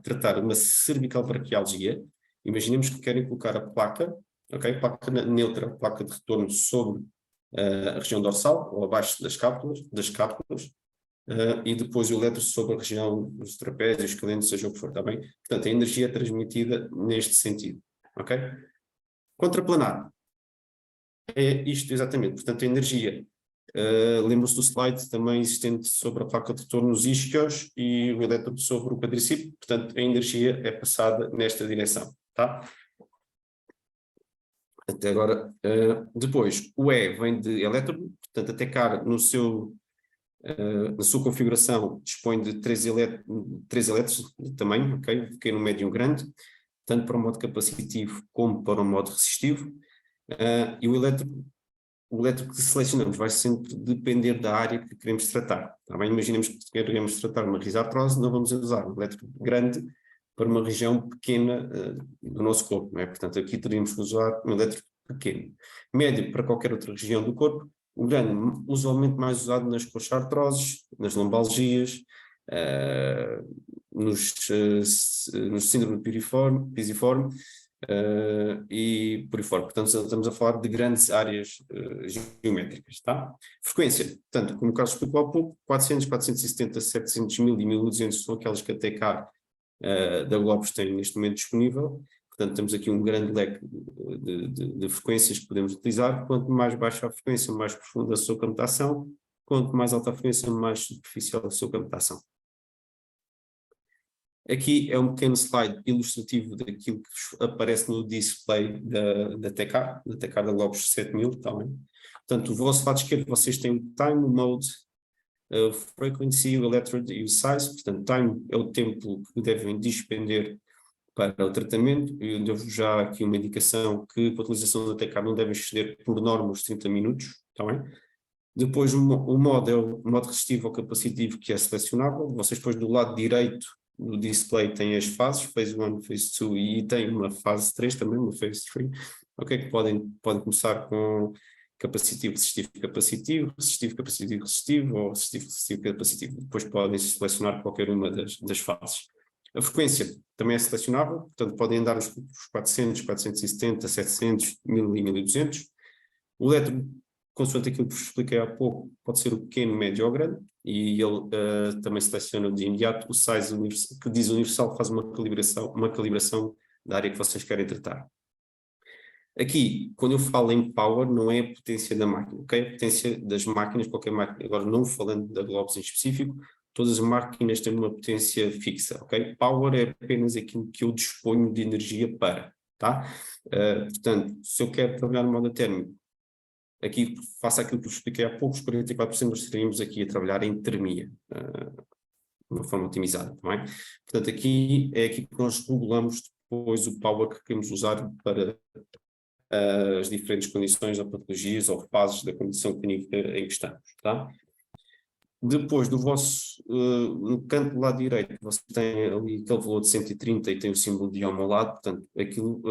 tratar uma cervicalbraquialgia, imaginemos que querem colocar a placa, ok? Placa neutra, placa de retorno sobre a região dorsal, ou abaixo das cápsulas, e depois o elétron sobre a região dos trapézios, escalentes, seja o que for, está bem? Portanto, a energia é transmitida neste sentido, ok? Contraplanar é isto exatamente, portanto a energia, lembram-se do slide também existente sobre a placa de retorno nos isquios e o elétron sobre o quadricípio, portanto a energia é passada nesta direção, tá? Até agora, depois o E vem de elétron, portanto a TK na sua configuração dispõe de 3 elétrons de tamanho, ok? Pequeno, médio e grande, tanto para o modo capacitivo como para o modo resistivo, e o elétrico que selecionamos vai sempre depender da área que queremos tratar. Tá bem? Imaginemos que queremos tratar uma risartrose, não vamos usar um elétrico grande para uma região pequena do nosso corpo, não é? Portanto, aqui teríamos que usar um elétrico pequeno. Médio para qualquer outra região do corpo, o grande usualmente mais usado nas coxartroses, nas lombalgias, nos síndrome pisiforme, e por aí fora. Portanto, estamos a falar de grandes áreas geométricas, tá? Frequência, portanto, como o Carlos explicou há pouco, 400, 470, 700 mil e 1200 são aquelas que a TK da Globos tem neste momento disponível. Portanto, temos aqui um grande leque de frequências que podemos utilizar. Quanto mais baixa a frequência, mais profunda a sua captação. Quanto mais alta a frequência, mais superficial a sua captação. Aqui é um pequeno slide ilustrativo daquilo que aparece no display da TK da Globos 7000, tá bem? Portanto, o vosso lado esquerdo vocês têm o time, o mode, o frequency, o electrode e o size. Portanto, time é o tempo que devem despender para o tratamento. Eu devo já aqui uma indicação que para a utilização da TK não deve exceder por norma os 30 minutos, tá bem? Depois o modo é o modo resistivo ou capacitivo, que é selecionável. Vocês depois do lado direito do display têm as fases, Phase 1, Phase 2 e tem uma fase 3 também, uma Phase 3, ok? Que podem começar com capacitivo, resistivo, capacitivo, resistivo, capacitivo, resistivo ou resistivo, resistivo, capacitivo. Depois podem selecionar qualquer uma das fases. A frequência também é selecionável, portanto podem andar os 400, 470, 700, 1000 e 1200. O elétrodo, consoante aquilo que vos expliquei há pouco, pode ser o pequeno, médio ou grande, e ele também seleciona de imediato o size que diz universal, faz uma calibração da área que vocês querem tratar. Aqui, quando eu falo em power, não é a potência da máquina, ok? A potência das máquinas, qualquer máquina, agora não falando da Globos em específico, todas as máquinas têm uma potência fixa, ok? Power é apenas aquilo que eu disponho de energia para, tá? Portanto, se eu quero trabalhar no modo térmico, aqui faço aquilo que eu expliquei há pouco, os 44% nós estaríamos aqui a trabalhar em termia, de uma forma otimizada, também. Portanto, aqui é aqui que nós regulamos depois o power que queremos usar para as diferentes condições ou patologias ou fases da condição clínica em que estamos, tá? Depois do vosso, no canto do lado direito, você tem ali aquele valor de 130 e tem o símbolo de ohm ao lado, portanto, aquilo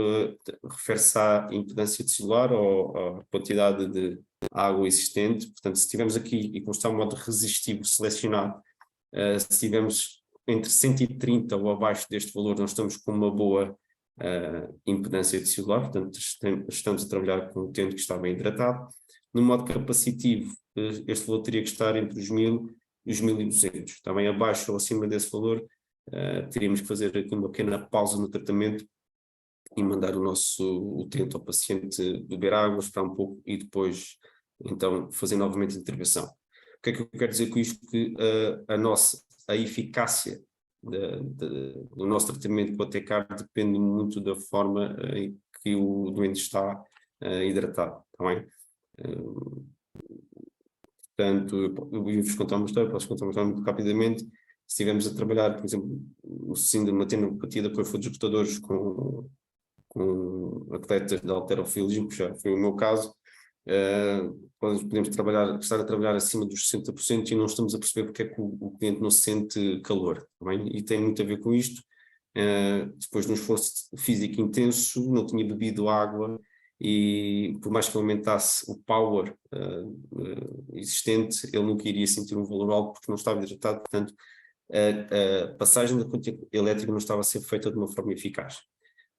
refere-se à impedância celular ou à quantidade de água existente. Portanto, se tivermos aqui, e como está o modo resistivo selecionado, se estivermos entre 130 ou abaixo deste valor, nós estamos com uma boa impedância celular, portanto, estamos a trabalhar com um utente que está bem hidratado. No modo capacitivo, este valor teria que estar entre os 1000 e os 1200. Também abaixo ou acima desse valor, teríamos que fazer aqui uma pequena pausa no tratamento e mandar o nosso utente ao paciente beber água, esperar um pouco e depois, então, fazer novamente a intervenção. O que é que eu quero dizer com isto? Que a eficácia do nosso tratamento com a TK depende muito da forma em que o doente está hidratado, está bem? Portanto, eu vou-vos contar uma história, posso contar uma história muito rapidamente. Se estivermos a trabalhar, por exemplo, o síndrome de tendinopatia da coifa dos rotadores com atletas de halterofilismo, que já foi o meu caso, podemos estar a trabalhar acima dos 60% e não estamos a perceber porque é que o cliente não sente calor, tá bem? E tem muito a ver com isto. Depois de um esforço físico intenso, não tinha bebido água e por mais que aumentasse o power existente, ele nunca iria sentir um valor alto porque não estava hidratado, portanto a passagem da corrente elétrica não estava a ser feita de uma forma eficaz.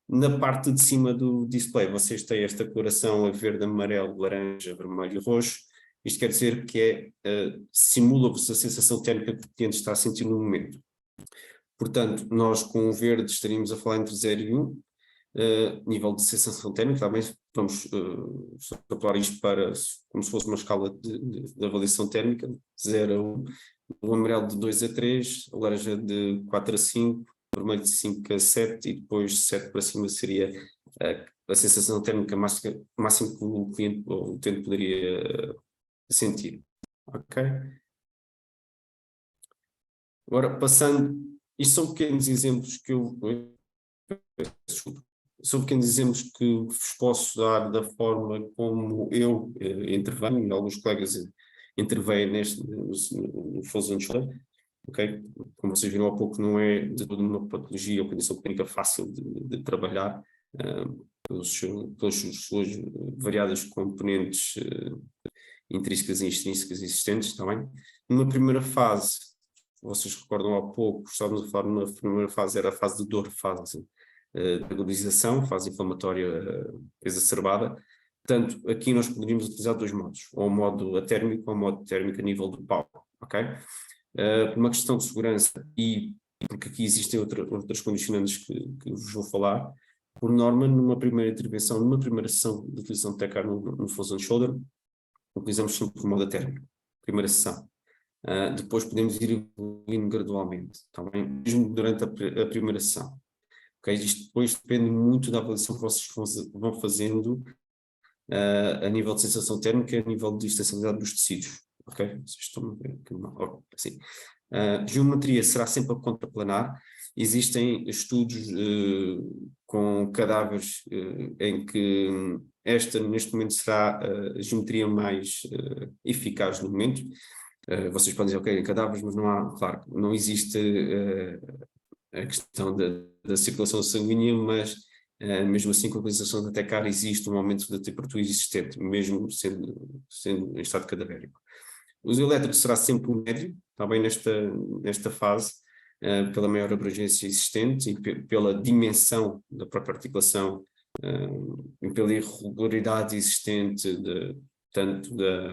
Na parte de cima do display, vocês têm esta coloração a verde, amarelo, laranja, vermelho e roxo. Isto quer dizer que simula-vos a sensação térmica que o cliente está a sentir no momento. Portanto, nós com o verde estaríamos a falar entre 0 e 1, nível de sensação térmica, também vamos extrapolar isto para como se fosse uma escala de avaliação térmica, de 0 a 1, o amarelo de 2 a 3, a laranja de 4 a 5, vermelho de 5 a 7 e depois 7 para cima seria a sensação térmica máxima que o cliente ou o utente poderia sentir. Ok? Agora, passando, isto são pequenos exemplos que são pequenos exemplos que vos posso dar da forma como eu intervenho, e alguns colegas intervêm no Frozen Shoulder. Okay? Como vocês viram há pouco, não é de toda uma patologia ou condição clínica fácil de trabalhar, pelas suas variadas componentes intrínsecas e extrínsecas existentes, está bem? Numa primeira fase, vocês recordam há pouco, estávamos a falar numa primeira fase, era a fase de dor, de agonização, fase inflamatória exacerbada. Portanto, aqui nós poderíamos utilizar dois modos, ou o modo atérmico ou o modo térmico a nível do pau, ok? Por uma questão de segurança e porque aqui existem outras condicionantes que vos vou falar, por norma, numa primeira intervenção, numa primeira sessão de utilização de TECAR no Frozen Shoulder, utilizamos sempre o modo térmico, primeira sessão. Depois podemos ir evoluindo gradualmente, tá bem? Mesmo durante a primeira sessão. Okay? Isto depois depende muito da avaliação que vocês vão fazendo a nível de sensação térmica e a nível de distancialidade dos tecidos. Ok? Vocês estão a ver aqui assim. Geometria será sempre a contraplanar. Existem estudos com cadáveres em que neste momento será a geometria mais eficaz no momento. Vocês podem dizer, ok, em cadáveres, mas não há, claro, não existe a questão da circulação sanguínea, mas mesmo assim com a utilização da TECAR existe um aumento da temperatura existente, mesmo sendo em estado cadavérico. O uso elétrico será sempre o médio, também nesta fase, pela maior abrangência existente e pela dimensão da própria articulação e pela irregularidade existente tanto da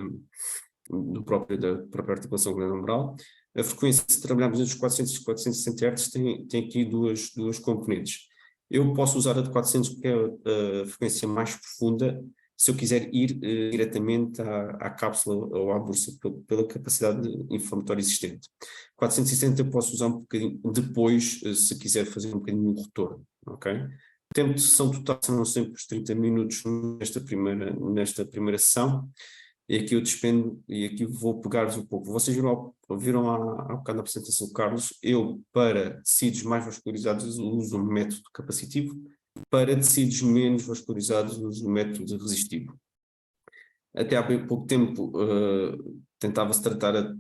própria articulação glenohumeral. A frequência, se trabalharmos entre os 400 e 460 Hz, tem aqui duas componentes. Eu posso usar a de 400 porque é a frequência mais profunda, se eu quiser ir diretamente à cápsula ou à bursa pela capacidade inflamatória existente. 460 eu posso usar um bocadinho depois, se quiser fazer um bocadinho de retorno, ok? O tempo de sessão total são sempre os 30 minutos nesta primeira sessão, e aqui eu despendo, e aqui vou pegar-vos um pouco. Vocês viram há bocado na apresentação do Carlos, eu para tecidos mais vascularizados uso um método capacitivo, para tecidos menos vascularizados uso um método resistivo. Até há bem pouco tempo tentava-se tratar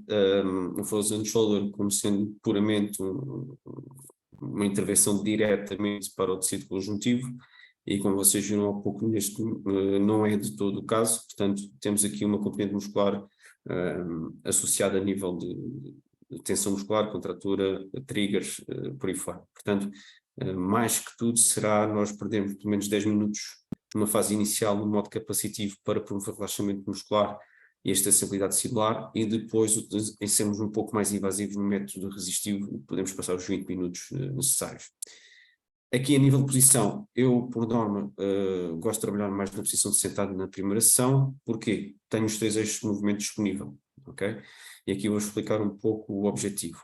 o Frozen Shoulder como sendo puramente uma intervenção diretamente para o tecido conjuntivo, e como vocês viram há pouco, não é de todo o caso. Portanto, temos aqui uma componente muscular associada a nível de tensão muscular, contratura, triggers, por aí fora. Portanto, mais que tudo será nós perdermos pelo menos 10 minutos numa fase inicial no modo capacitivo para promover relaxamento muscular e esta estabilidade celular, e depois em sermos um pouco mais invasivos no método resistivo, podemos passar os 20 minutos necessários. Aqui a nível de posição, eu por norma gosto de trabalhar mais na posição de sentado na primeira sessão, porque tenho os 3 eixos de movimento disponível, ok? E aqui vou explicar um pouco o objetivo.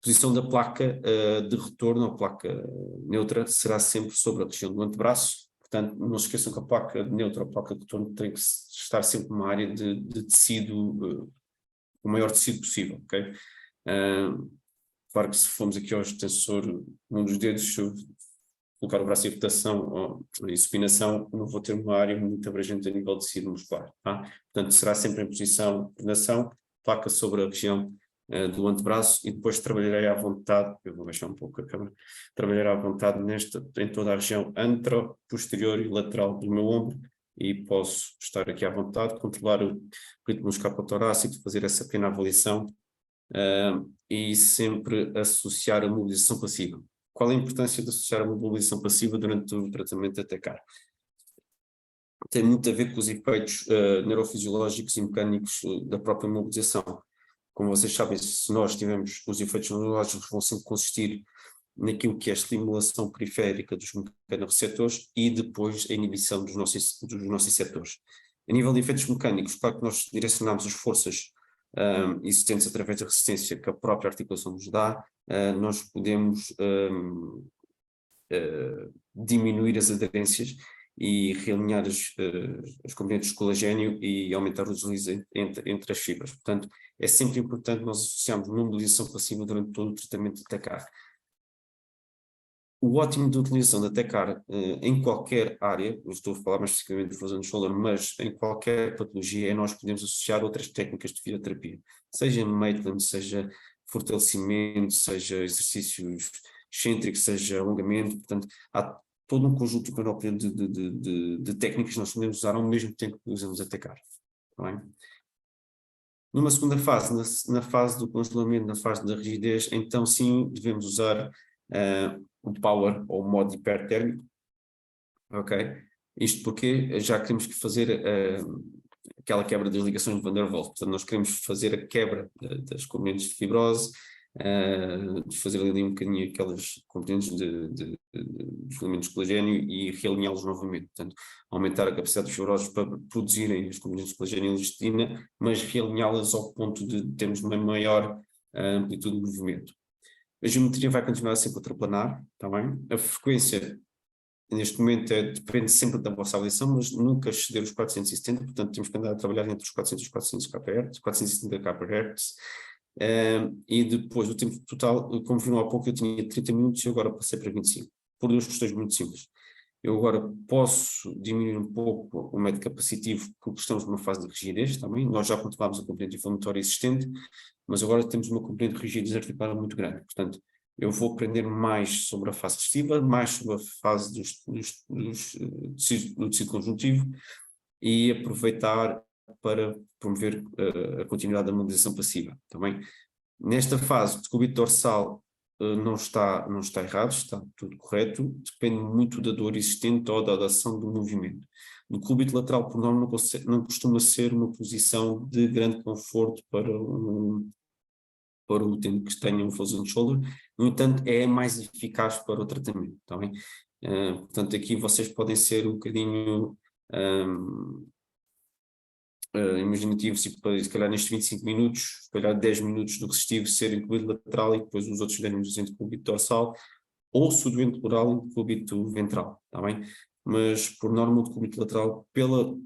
Posição da placa de retorno, ou placa neutra, será sempre sobre a região do antebraço. Portanto, não se esqueçam que a placa neutra ou a placa de retorno tem que estar sempre numa área de tecido, o maior tecido possível, ok? Claro que se formos aqui ao extensor, um dos dedos, se eu colocar o braço em rotação ou em supinação, não vou ter uma área muito abrangente a nível de tecido muscular, tá? Portanto, será sempre em posição de coordenação, placa sobre a região do antebraço, e depois trabalharei à vontade, eu vou baixar um pouco a câmera, trabalharei à vontade em toda a região antero, posterior e lateral do meu ombro, e posso estar aqui à vontade, controlar o ritmo escapulotorácico, fazer essa pequena avaliação, e sempre associar a mobilização passiva. Qual é a importância de associar a mobilização passiva durante o tratamento da TECAR? Tem muito a ver com os efeitos neurofisiológicos e mecânicos da própria mobilização. Como vocês sabem, se nós tivermos os efeitos neurológicos, vão sempre consistir naquilo que é a estimulação periférica dos mecanorreceptores e depois a inibição dos nociceptores. A nível de efeitos mecânicos, claro que nós direcionamos as forças existentes através da resistência que a própria articulação nos dá, nós podemos diminuir as aderências e realinhar as componentes de colagênio e aumentar o deslize entre as fibras. Portanto, é sempre importante nós associarmos mobilização passiva durante todo o tratamento de TECAR. O ótimo da utilização da TECAR em qualquer área, eu estou a falar mais especificamente de Frozen Shoulder, mas em qualquer patologia, nós podemos associar outras técnicas de fisioterapia, seja Maitland, seja fortalecimento, seja exercícios excêntricos, seja alongamento. Portanto, há todo um conjunto de técnicas que nós podemos usar ao mesmo tempo que usamos a TECAR. Tá bem? Numa segunda fase, na fase do congelamento, na fase da rigidez, então sim devemos usar o power ou o modo hipertérmico, ok? Isto porque já queremos que fazer aquela quebra das ligações de Van der Waals, portanto nós queremos fazer a quebra das componentes de fibrose, desfazer ali um bocadinho aquelas componentes dos filamentos de colagênio e realinhá-los novamente, portanto aumentar a capacidade dos fibrosos para produzirem as componentes de colagênio e elastina, mas realinhá-las ao ponto de termos uma maior amplitude de movimento. A geometria vai continuar a ser contraplanar, está bem? A frequência neste momento depende sempre da vossa avaliação, mas nunca exceder os 470, portanto temos que andar a trabalhar entre os 400 e os 400 kHz, 470 kHz, e depois o tempo total, como viram há pouco, eu tinha 30 minutos e agora passei para 25, por duas questões muito simples. Eu agora posso diminuir um pouco o método capacitivo porque estamos numa fase de rigidez também, nós já controlámos a componente inflamatória existente, mas agora temos uma componente de rigidez articular muito grande, portanto eu vou aprender mais sobre a fase resistiva, mais sobre a fase do tecido conjuntivo e aproveitar para promover a continuidade da mobilização passiva, também. Nesta fase, o decúbito dorsal não está errado, está tudo correto, depende muito da dor existente ou da ação do movimento. O decúbito lateral, por norma, não costuma ser uma posição de grande conforto para o utente que tenha um frozen shoulder, no entanto é mais eficaz para o tratamento, tá bem? Portanto aqui vocês podem ser um bocadinho imaginativos, se calhar nestes 25 minutos, se calhar 10 minutos do resistivo ser decúbito lateral e depois os outros 10 minutos em decúbito dorsal, ou se o doente plural em decúbito ventral, tá bem? Mas por norma o decúbito lateral,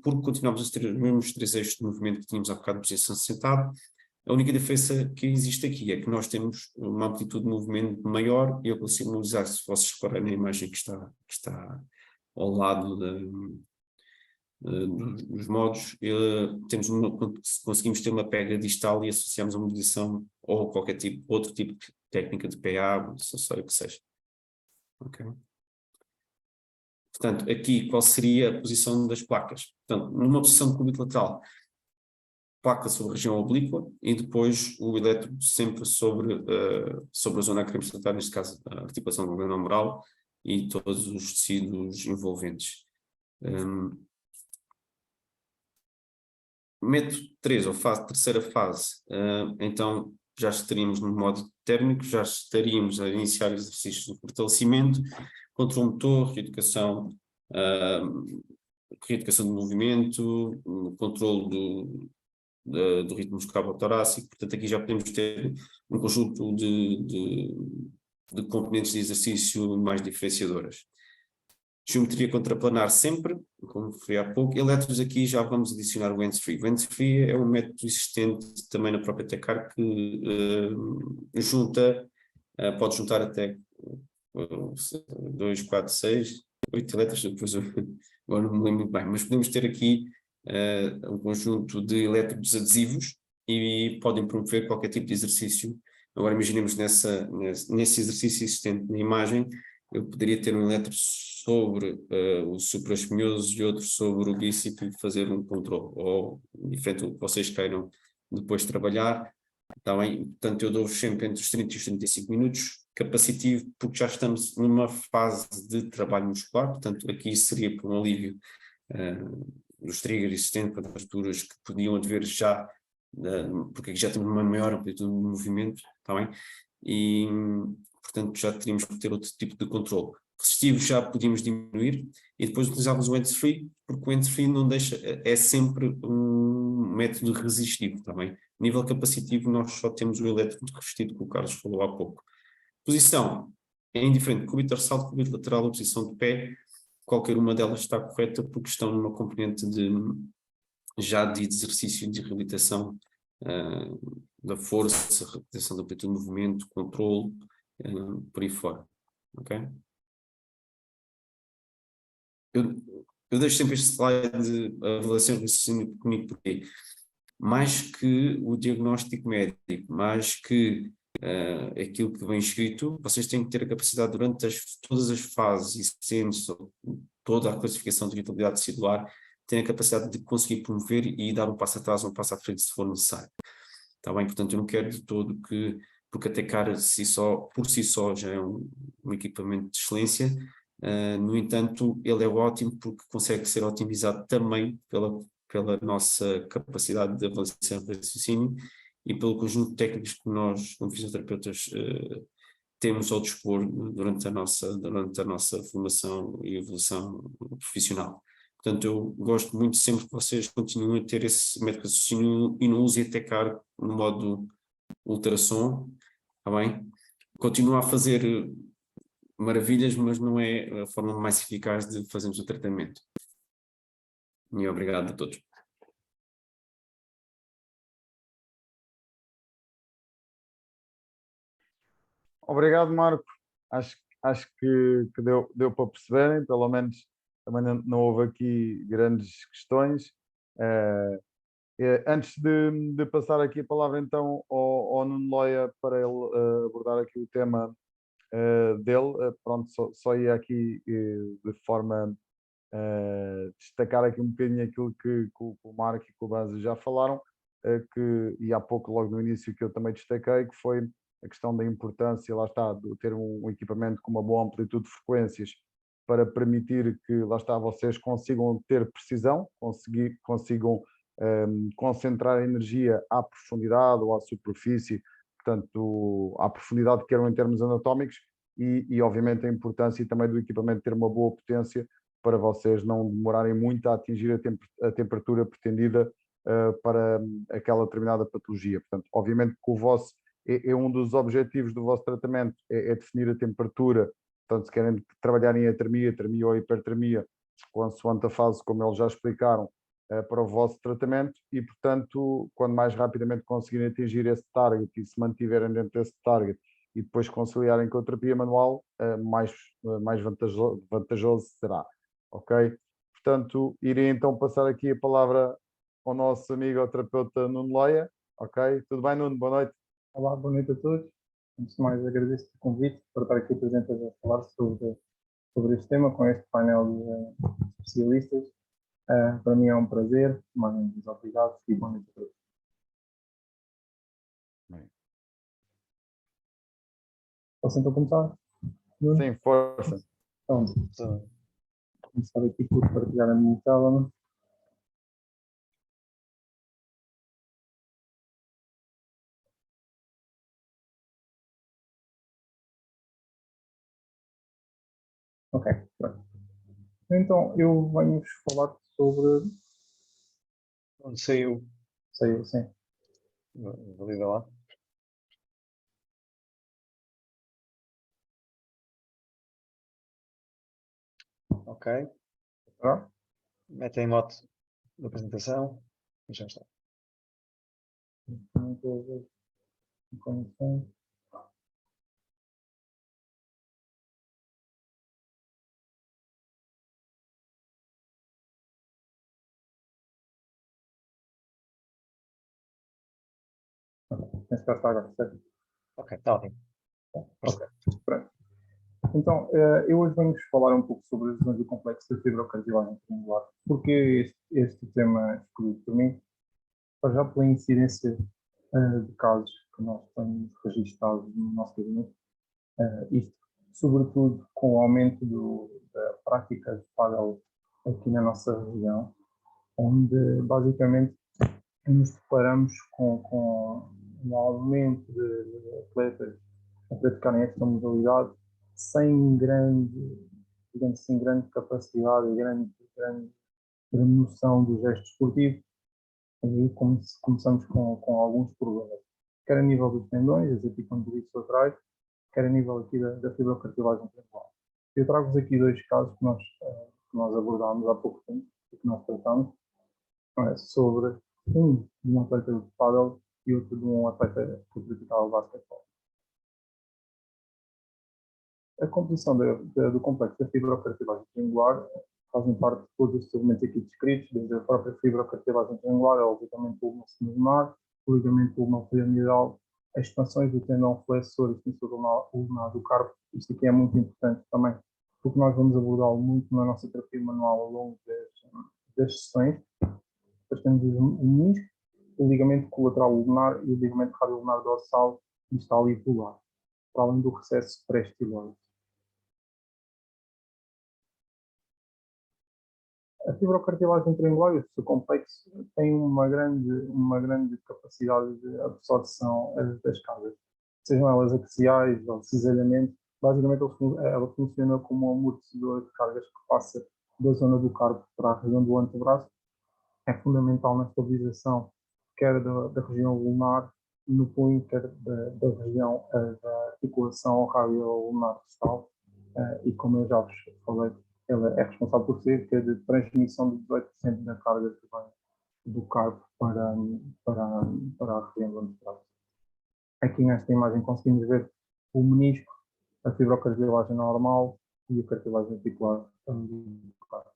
porque continuamos a ter os mesmos 3 eixos de movimento que tínhamos há bocado de posição sentado. A única diferença que existe aqui é que nós temos uma amplitude de movimento maior e eu consigo mobilizar, se vocês repararem na imagem que está ao lado dos modos, conseguimos ter uma pega distal e associamos a mobilização ou qualquer outro tipo de técnica de PA, acessório que seja. Ok? Portanto, aqui qual seria a posição das placas? Portanto, numa posição de decúbito lateral, placa sobre a região oblíqua e depois o elétrodo sempre sobre a zona que queremos tratar, neste caso a articulação do glenohumeral e todos os tecidos envolventes. Método 3, ou terceira fase, então já estaríamos no modo térmico, já estaríamos a iniciar exercícios de fortalecimento, controle motor, reeducação de movimento, controle do ritmo musculotorácico, portanto aqui já podemos ter um conjunto de componentes de exercício mais diferenciadoras. Geometria contraplanar sempre, como referi há pouco. Elétrodos aqui já vamos adicionar o hands-free. O hands-free é um método existente também na própria Tecar que pode juntar até 2, 4, 6, 8 elétrodos, depois agora não me lembro muito bem, mas podemos ter aqui um conjunto de elétrodos adesivos e podem promover qualquer tipo de exercício. Agora imaginemos nesse exercício existente na imagem, eu poderia ter um elétrodo sobre o supraespinhoso e outro sobre o bíceps e fazer um controle, ou diferente do que vocês queiram depois trabalhar, está bem? Portanto eu dou sempre entre os 30 e os 35 minutos, capacitivo, porque já estamos numa fase de trabalho muscular, portanto aqui seria por um alívio dos triggers existentes para as posturas que podiam haver já, porque aqui já temos uma maior amplitude de movimento, está bem? E, portanto, já teríamos que ter outro tipo de controle. Resistivo já podíamos diminuir e depois utilizávamos o hands-free, porque o hands-free não deixa, é sempre um método resistivo, está bem? Nível capacitivo nós só temos o elétrodo resistido que o Carlos falou há pouco. Posição é indiferente, decúbito dorsal, decúbito lateral ou posição de pé, qualquer uma delas está correta porque estão numa componente já de exercício de reabilitação da força, reabilitação da amplitude de movimento, controle, por aí fora. Ok? Eu deixo sempre este slide de avaliação de raciocínio comigo porque mais que o diagnóstico médico, mais que aquilo que vem escrito, vocês têm que ter a capacidade durante todas as fases existentes, toda a classificação de vitalidade celular, terem a capacidade de conseguir promover e dar um passo atrás ou um passo à frente se for necessário. Está bem? Portanto, eu não quero de todo que porque a Tecar por si só já é um equipamento de excelência. No entanto, ele é ótimo porque consegue ser otimizado também pela nossa capacidade de avaliação de raciocínio e pelo conjunto de técnicos que nós, como fisioterapeutas, temos ao dispor durante a nossa formação e evolução profissional. Portanto, eu gosto muito sempre que vocês continuem a ter esse método de raciocínio e não usem a Tecar no modo ultrassom, está bem? Continua a fazer maravilhas, mas não é a forma mais eficaz de fazermos o tratamento. E obrigado a todos. Obrigado, Marco. Acho que deu para perceberem, pelo menos também não houve aqui grandes questões. Antes de passar aqui a palavra então ao Nuno Loia para ele abordar aqui o tema dele, pronto, só ia aqui de forma destacar aqui um bocadinho aquilo que o Marco e o Banza já falaram, e há pouco, logo no início, que eu também destaquei, que foi a questão da importância, lá está, de ter um equipamento com uma boa amplitude de frequências para permitir que, lá está, vocês consigam ter precisão, consigam concentrar a energia à profundidade ou à superfície, portanto, à profundidade que queiram em termos anatómicos, e obviamente a importância também do equipamento ter uma boa potência para vocês não demorarem muito a atingir a temperatura pretendida para aquela determinada patologia. Portanto, obviamente que o vosso é um dos objetivos do vosso tratamento é definir a temperatura, portanto, se querem trabalhar em atermia, termia ou hipertermia, consoante a fase, como eles já explicaram, para o vosso tratamento, e, portanto, quando mais rapidamente conseguirem atingir esse target e se mantiverem dentro desse target e depois conciliarem com a terapia manual, mais vantajoso será. Ok? Portanto, irei então passar aqui a palavra ao nosso amigo, ao terapeuta Nuno Loia. Ok? Tudo bem, Nuno? Boa noite. Olá, boa noite a todos. Antes de mais, agradeço o convite para estar aqui presente a falar sobre este tema com este painel de especialistas. Para mim é um prazer, mais uma vez obrigado e boa noite a todos. Posso então começar? Sim, força. Então, vou começar aqui por partilhar a minha tela. Ok, pronto. Então, eu venho-vos falar sobre... Onde saiu? Saiu, sim. Valida lá. Ok. Tá? Mete em modo de apresentação. E já está. Não estou a ver a conexão. Nesse caso está agora, certo? Ok, está ótimo. Ok, pronto. Então, eu hoje venho-vos falar um pouco sobre as lesões do complexo da fibrocartilagem triangular. Porque este tema escolhido por mim? Já pela incidência de casos que nós temos registrados no nosso gabinete, isto sobretudo com o aumento da prática de pádel aqui na nossa região, onde basicamente nos deparamos com um aumento de atletas a praticarem esta modalidade sem grande, digamos assim, grande capacidade e grande noção do gesto esportivo. E aí começamos com alguns problemas, quer a nível dos tendões, as epicondilites laterais, quer a nível aqui da fibrocartilagem triangular. Eu trago-vos aqui dois casos que nós abordámos há pouco tempo e que nós tratamos, sobre um de um atleta de pádel e outro de um atleta que praticava basquetebol. A composição do complexo da fibrocartilagem triangular fazem parte de todos os elementos aqui descritos, desde a própria fibrocartilagem triangular, ao ligamento ulnar, o ligamento ulnar-piramidal, as expansões do tendão flexor e extensor ulnar do carpo. Isto aqui é muito importante também, porque nós vamos abordá-lo muito na nossa terapia manual ao longo das sessões. Depois temos o menisco, o ligamento colateral ulnar e o ligamento radiolunar dorsal, distal e volar, para além do recesso pré-estiloide. A fibrocartilagem triangular, o seu complexo, tem uma grande capacidade de absorção das cargas, sejam elas axiais ou cisalhamente. Basicamente, ela funciona como um amortecedor de cargas que passa da zona do carpo para a região do antebraço. É fundamental na estabilização, quer da região ulnar no punho, quer da região da articulação radio-ulnar distal. E como eu já vos falei, ela é responsável por cerca de transmissão de 18% da carga que vem do carpo para a região do antebraço. Aqui nesta imagem conseguimos ver o menisco, a fibrocartilagem normal e a cartilagem articular do carpo.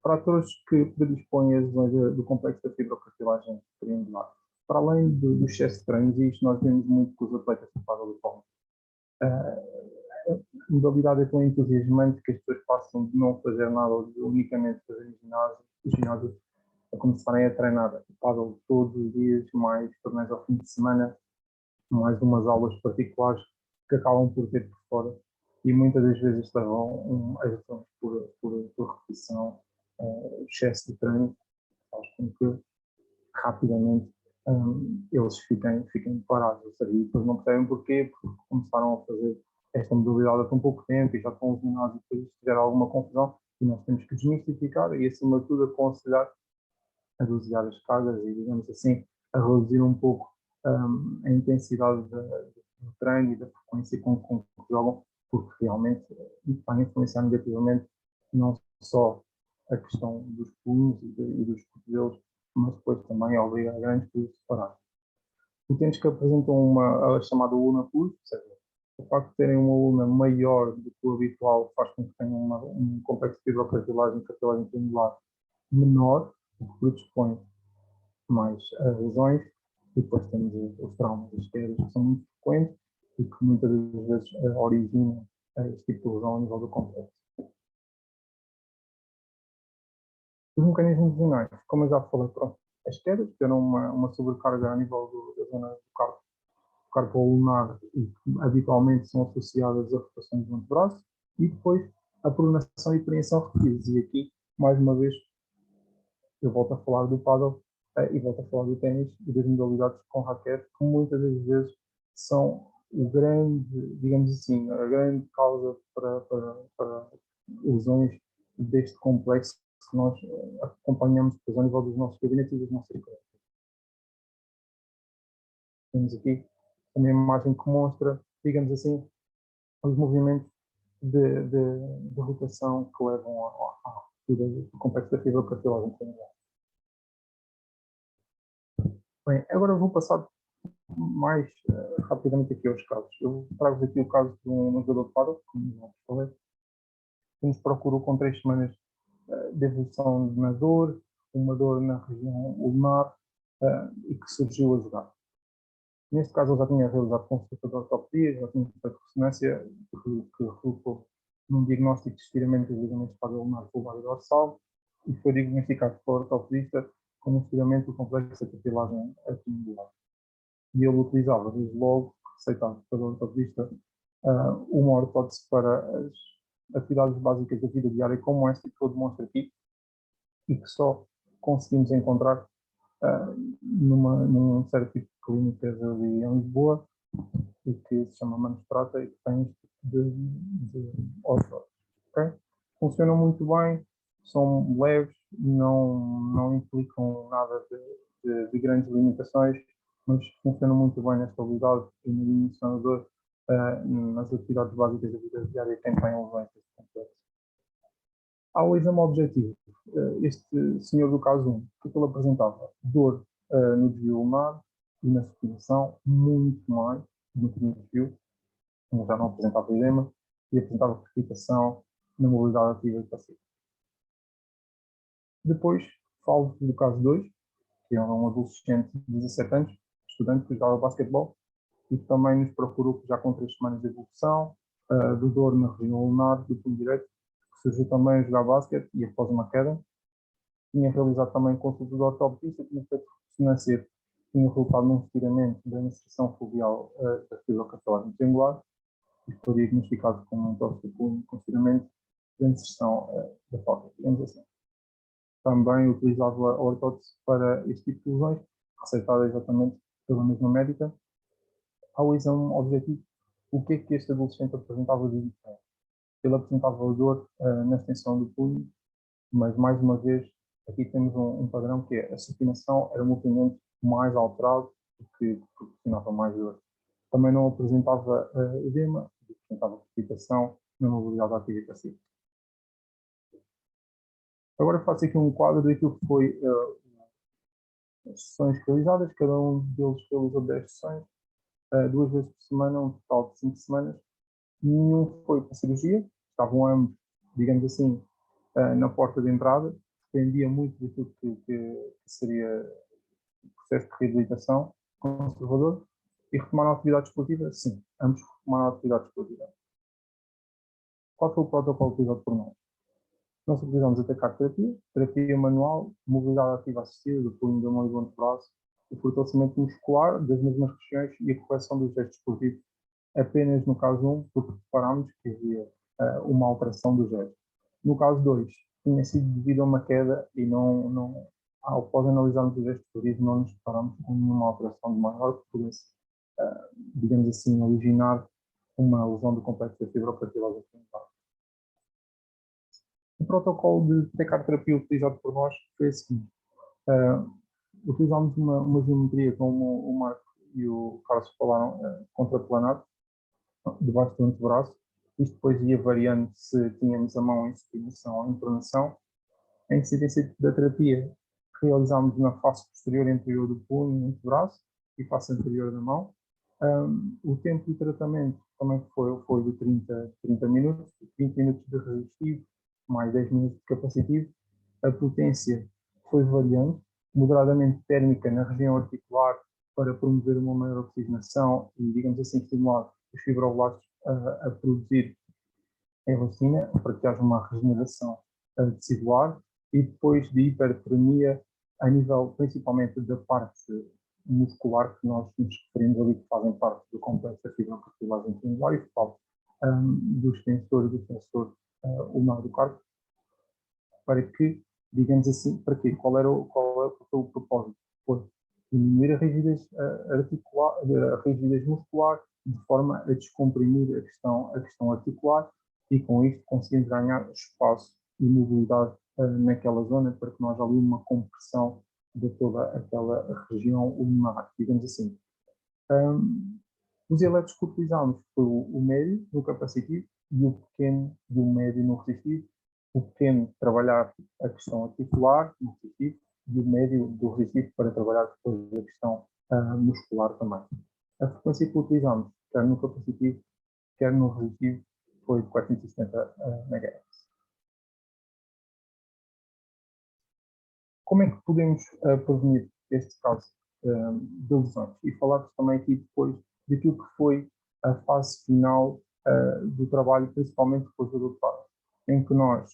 Fatores que predispõem às lesões do complexo da fibrocartilagem triangular. Para além do excesso de treinos, e isto nós vemos muito com os atletas que fazem o a modalidade é tão entusiasmante que as pessoas passam de não fazer nada ou de unicamente fazer ginásio a começarem a treinar paddle todos os dias, mais torneios ao fim de semana, mais umas aulas particulares que acabam por ter por fora e muitas das vezes levam a lesões por repetição, excesso de treino, faz com que rapidamente eles fiquem parados, ou seja, e depois não percebem porquê, porque começaram a fazer esta modalidade há tão pouco tempo e já estão no ginásio e depois tiver alguma confusão e nós temos que desmistificar e acima de tudo aconselhar a dosear as cargas e, digamos assim, a reduzir um pouco a intensidade do treino e da frequência com que jogam, porque realmente vai influenciar negativamente não só a questão dos punhos e dos cotovelos, mas depois também obriga a grandes pesos separados. Utentes que apresentam a chamada ulna plus, ou seja, o facto de terem uma ulna maior do que o habitual faz com que tenham um complexo de fibrocartilagem triangular menor, o que predispõe mais lesões, e depois temos os traumas das quedas, que são muito frequentes e que muitas das vezes originam este tipo de lesão a nível do complexo. Os mecanismos renais, como eu já falei, pronto, as quedas terão uma sobrecarga a nível da zona do carpo ulnar e que habitualmente são associadas a rotações do antebraço, e depois a pronação e preensão repetidas. E aqui, mais uma vez, eu volto a falar do paddle e volto a falar do ténis e das modalidades com raquete, que muitas das vezes são o grande, digamos assim, a grande causa para lesões deste complexo que nós acompanhamos depois ao nível dos nossos gabinetes e das nossas equipes. Temos aqui uma imagem que mostra, digamos assim, os movimentos de rotação que levam à ruptura do complexo da fibrocartilagem triangular. Bem, agora vou passar mais rapidamente aqui aos casos. Eu trago aqui o caso de um jogador de paddle, como já falei, que nos procurou com 3 semanas de evolução na dor, uma dor na região ulnar e que surgiu a jogar. Neste caso, ele já tinha realizado consulta de ortopedia, já tinha feito ressonância que resultou num diagnóstico de estiramento dos ligamentos ulnar vulvar e dorsal e foi diagnosticado pelo ortopedista com um estiramento do complexo da cartilagem triangular. E ele utilizava, desde logo, receitado pelo ortopedista, uma ortótese para as atividades básicas da vida diária, como esta que eu demonstro aqui, e que só conseguimos encontrar num certo tipo de clínicas ali em Lisboa, e que se chama Manostrata e que tem este tipo de ortótese. Okay? Funcionam muito bem, são leves, não implicam nada de grandes limitações, mas funcionam muito bem na estabilidade e na diminuição da dor nas atividades básicas da vida diária quem tem lesões deste complexo. Há o exame objetivo. Este senhor do caso 1, o que ele apresentava? Dor no desvio ulnar e na supinação, muito mais do que no desvio, como já não apresentava edema, e apresentava crepitação na mobilidade ativa e passiva. Depois, falo do caso 2, que é um adolescente de 17 anos, estudante que jogava basquetebol, e que também nos procurou já com 3 semanas de evolução, de dor na região ulnar do punho direito, que surgiu também a jogar basquete e após uma queda. Tinha realizado também consulta de ortopedista, tinha feito ressonância tinha resultado num estiramento da inserção foveal da fibra cartilagem triangular, e foi diagnosticado como um tóxico de punho com estiramento da inserção da falca, digamos assim. Também utilizava a ortótese para este tipo de lesões, receitada exatamente pela mesma médica. Ao exame objetivo, o que é que este adolescente apresentava de diferente? Ele apresentava dor na extensão do punho, mas mais uma vez, aqui temos um padrão que é a supinação era um movimento mais alterado, que proporcionava mais dor. Também não apresentava edema, apresentava precipitação na mobilidade ativa e passiva. Agora faço aqui um quadro daquilo que foi as sessões realizadas, cada um deles realizou 10 sessões, 2 vezes por semana, um total de 5 semanas. Nenhum foi para cirurgia, estavam ambos, digamos assim, na porta de entrada, dependia muito daquilo que seria o processo de reabilitação conservador. E retomaram a atividade esportiva? Sim, ambos retomaram a atividade esportiva. Qual foi o protocolo utilizado por nós? Nós utilizamos a TCAR-terapia, terapia manual, mobilidade ativa assistida do punho da mão e do antebraço, o fortalecimento muscular das mesmas regiões e a correção dos gestos esportivos, apenas no caso 1, porque reparámos que havia uma alteração do gesto. No caso 2, tinha sido devido a uma queda e após analisarmos o gesto esportivo, não nos deparámos com nenhuma alteração de maior que pudesse, digamos assim, originar uma lesão do complexo da fibrocartilagem triangular. O protocolo de TCAR-terapia utilizado por nós foi o seguinte. Utilizámos uma geometria, como o Marco e o Carlos falaram, contraplanado, debaixo do antebraço. Isto depois ia variando se tínhamos a mão em supinação ou em pronação. A incidência da terapia realizámos na face posterior e anterior do punho e antebraço e face anterior da mão. O tempo de tratamento também foi de 30 minutos, 20 minutos de resistivo, mais 10 minutos de capacitivo. A potência foi variante, moderadamente térmica na região articular para promover uma maior oxigenação e, digamos assim, estimular os fibroblastos a produzir elastina, para que haja uma regeneração tecidular, e depois de hipertremia a nível principalmente da parte muscular que nós nos referimos ali, que fazem parte do complexo da fibrocartilagem triangular e que fala do extensor e do flexor ulnar do carpo, para que, digamos assim, para quê? Qual é o propósito? Foi diminuir a rigidez articular, a rigidez muscular, de forma a descomprimir a questão articular e com isto conseguimos ganhar espaço e mobilidade naquela zona para que nós ali uma compressão de toda aquela região ulnar, digamos assim. Os elétrodos que utilizámos foi o médio no capacitivo e o pequeno e o médio no resistivo. O pequeno trabalhar a questão articular no resistivo e o médio do resistivo para trabalhar depois a questão muscular também. A frequência que utilizamos, quer no capacitivo, quer no resistivo, foi de 470 MHz. Como é que podemos prevenir este caso de lesões? E falar-vos também aqui depois daquilo que foi a fase final do trabalho, principalmente depois do doutorado, em que nós,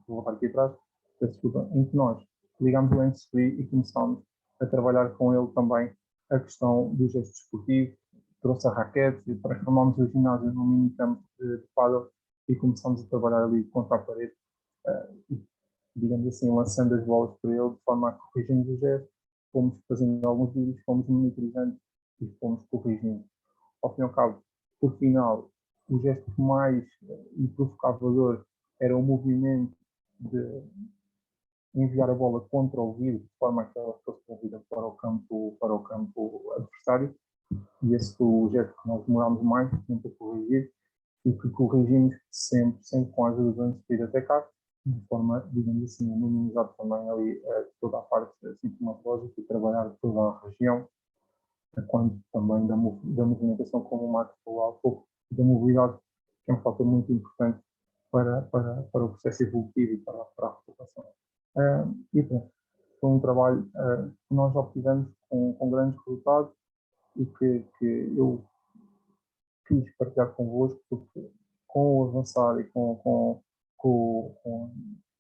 vou voltar aqui atrás, desculpa, em que nós ligámos o hands-free e começámos a trabalhar com ele também a questão do gesto desportivo, trouxe a raquete, transformámos o ginásio num mini campo de paddle e começámos a trabalhar ali contra a parede, digamos assim, lançando as bolas para ele de forma a corrigirmos o gesto, fomos fazendo alguns vídeos, fomos monitorizando e fomos corrigindo. Ao fim e ao cabo, por final, o gesto que mais lhe provocava dor era o movimento de enviar a bola contra o vidro, de forma a que ela fosse movida para o campo adversário, e esse foi o gesto que nós demorámos mais tempo a corrigir e que corrigimos sempre com a ajuda do antes até cá, de forma, digamos assim, a minimizar também ali toda a parte sintomatológica e trabalhar toda a região, quanto também da movimentação, como o Marcos falou há pouco, da mobilidade, que é um fator muito importante para o processo evolutivo e para a recuperação. E pronto, foi um trabalho que nós obtivemos com grandes resultados e que eu quis partilhar convosco, porque com o avançar e com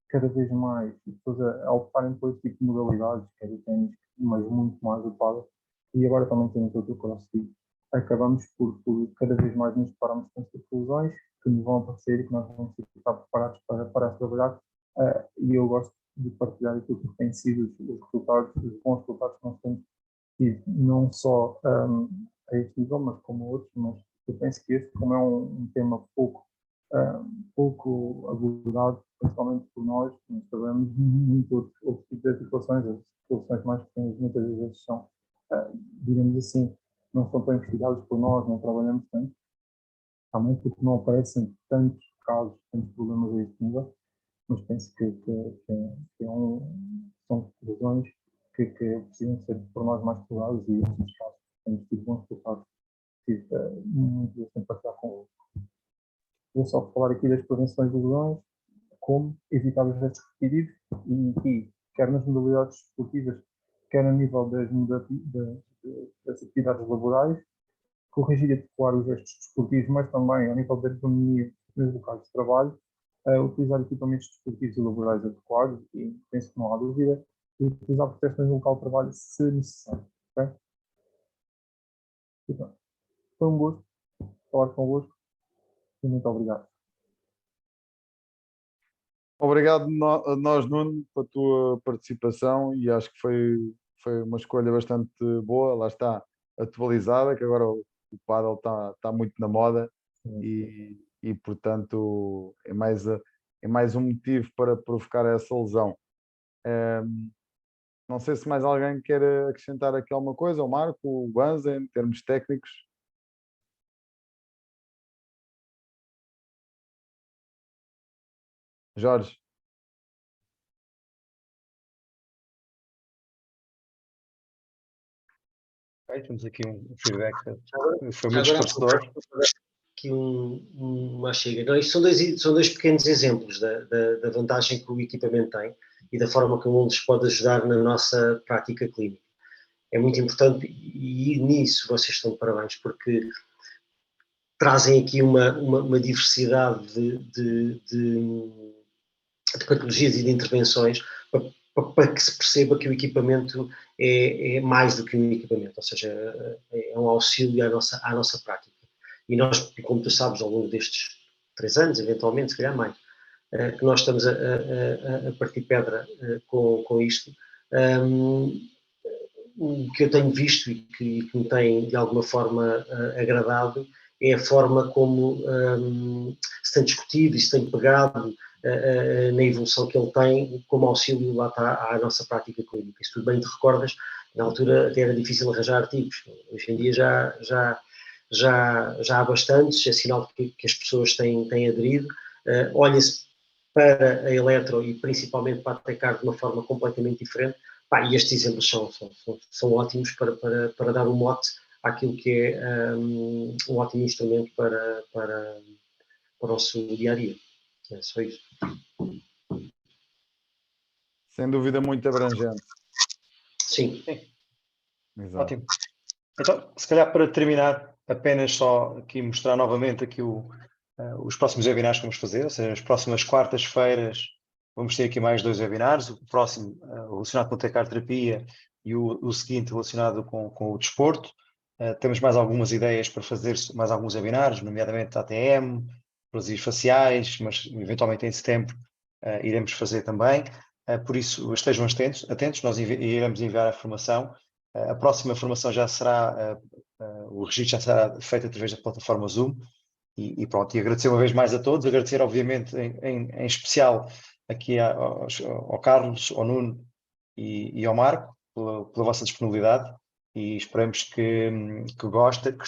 cada vez mais as pessoas a optarem por este tipo de modalidades, quer o ténis, mas muito mais o pádel, e agora também temos outro crossfit. Acabamos por cada vez mais nos depararmos com estas soluções que nos vão aparecer e que nós vamos estar preparados para trabalhar. E eu gosto de partilhar aquilo que têm sido os resultados, os bons resultados que nós temos tido, não só a este nível, mas como outros, mas eu penso que este, como é um tema pouco abordado, principalmente por nós trabalhamos muito outros tipos de articulações, as articulações mais pequenas muitas vezes são, digamos assim, não são tão investigadas por nós, não trabalhamos tanto, também porque não aparecem tantos casos, tantos problemas a este nível, mas penso são lesões que precisam ser por nós mais exploradas e nestes casos temos tido bons resultados, tive muito gosto em partilhar convosco. Vou só falar aqui das prevenções de lesões, como evitar os gestos repetitivos e quer nas modalidades esportivas, quer a nível das atividades laborais, corrigir e adequar os gestos desportivos, mas também ao nível da ergonomia nos locais de trabalho, utilizar equipamentos desportivos e laborais adequados, e penso que não há dúvida, e utilizar proteções no local de trabalho se necessário. Okay? Então, foi um gosto falar convosco e muito obrigado. Obrigado nós, Nuno, pela tua participação e acho que foi uma escolha bastante boa, lá está, atualizada, que agora o pádel está muito na moda e portanto é mais um motivo para provocar essa lesão. Não sei se mais alguém quer acrescentar aqui alguma coisa, o Marco, o Banza, em termos técnicos. Jorge. Ok, temos aqui um feedback, foi Já muito agora, esclarecedor. aqui uma chega. Não, isto são dois pequenos exemplos da vantagem que o equipamento tem e da forma como nos pode ajudar na nossa prática clínica. É muito importante e nisso vocês estão de parabéns, porque trazem aqui uma diversidade de patologias e de intervenções para que se perceba que o equipamento é mais do que um equipamento, ou seja, é um auxílio à nossa prática. E nós, como tu sabes, ao longo destes 3 anos, eventualmente, se calhar mais, que nós estamos a partir pedra com isto, o que eu tenho visto e que me tem, de alguma forma, agradado é a forma como se tem discutido e se tem pegado na evolução que ele tem como auxílio lá está à nossa prática clínica. Se tu bem te recordas, na altura até era difícil arranjar artigos. Hoje em dia já há bastantes, é sinal que as pessoas têm aderido. Olha-se para a eletro e principalmente para a Tecar de uma forma completamente diferente. E estes exemplos são ótimos para dar um mote àquilo que é um ótimo instrumento para o nosso dia-a-dia. É só isso. Sem dúvida muito abrangente. Sim. Exato. Ótimo. Então, se calhar para terminar, apenas só aqui mostrar novamente aqui os próximos webinars que vamos fazer, ou seja, as próximas quartas-feiras vamos ter aqui mais 2 webinars, o próximo relacionado com a tecarterapia e o seguinte relacionado com o desporto. Temos mais algumas ideias para fazer mais alguns webinars, nomeadamente ATM, próteses faciais, mas eventualmente em setembro iremos fazer também. Por isso, estejam atentos, nós iremos enviar a formação. A próxima formação já será, o registro já será feito através da plataforma Zoom e pronto, e agradecer uma vez mais a todos, agradecer obviamente em especial aqui ao Carlos, ao Nuno e ao Marco pela vossa disponibilidade e esperamos que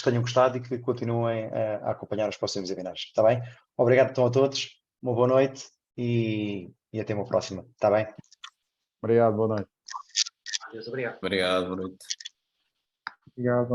tenham gostado e que continuem a acompanhar os próximos webinars, está bem? Obrigado então a todos, uma boa noite e até uma próxima, está bem? Obrigado, boa noite. Adeus, obrigado. Obrigado, boa noite. Obrigado.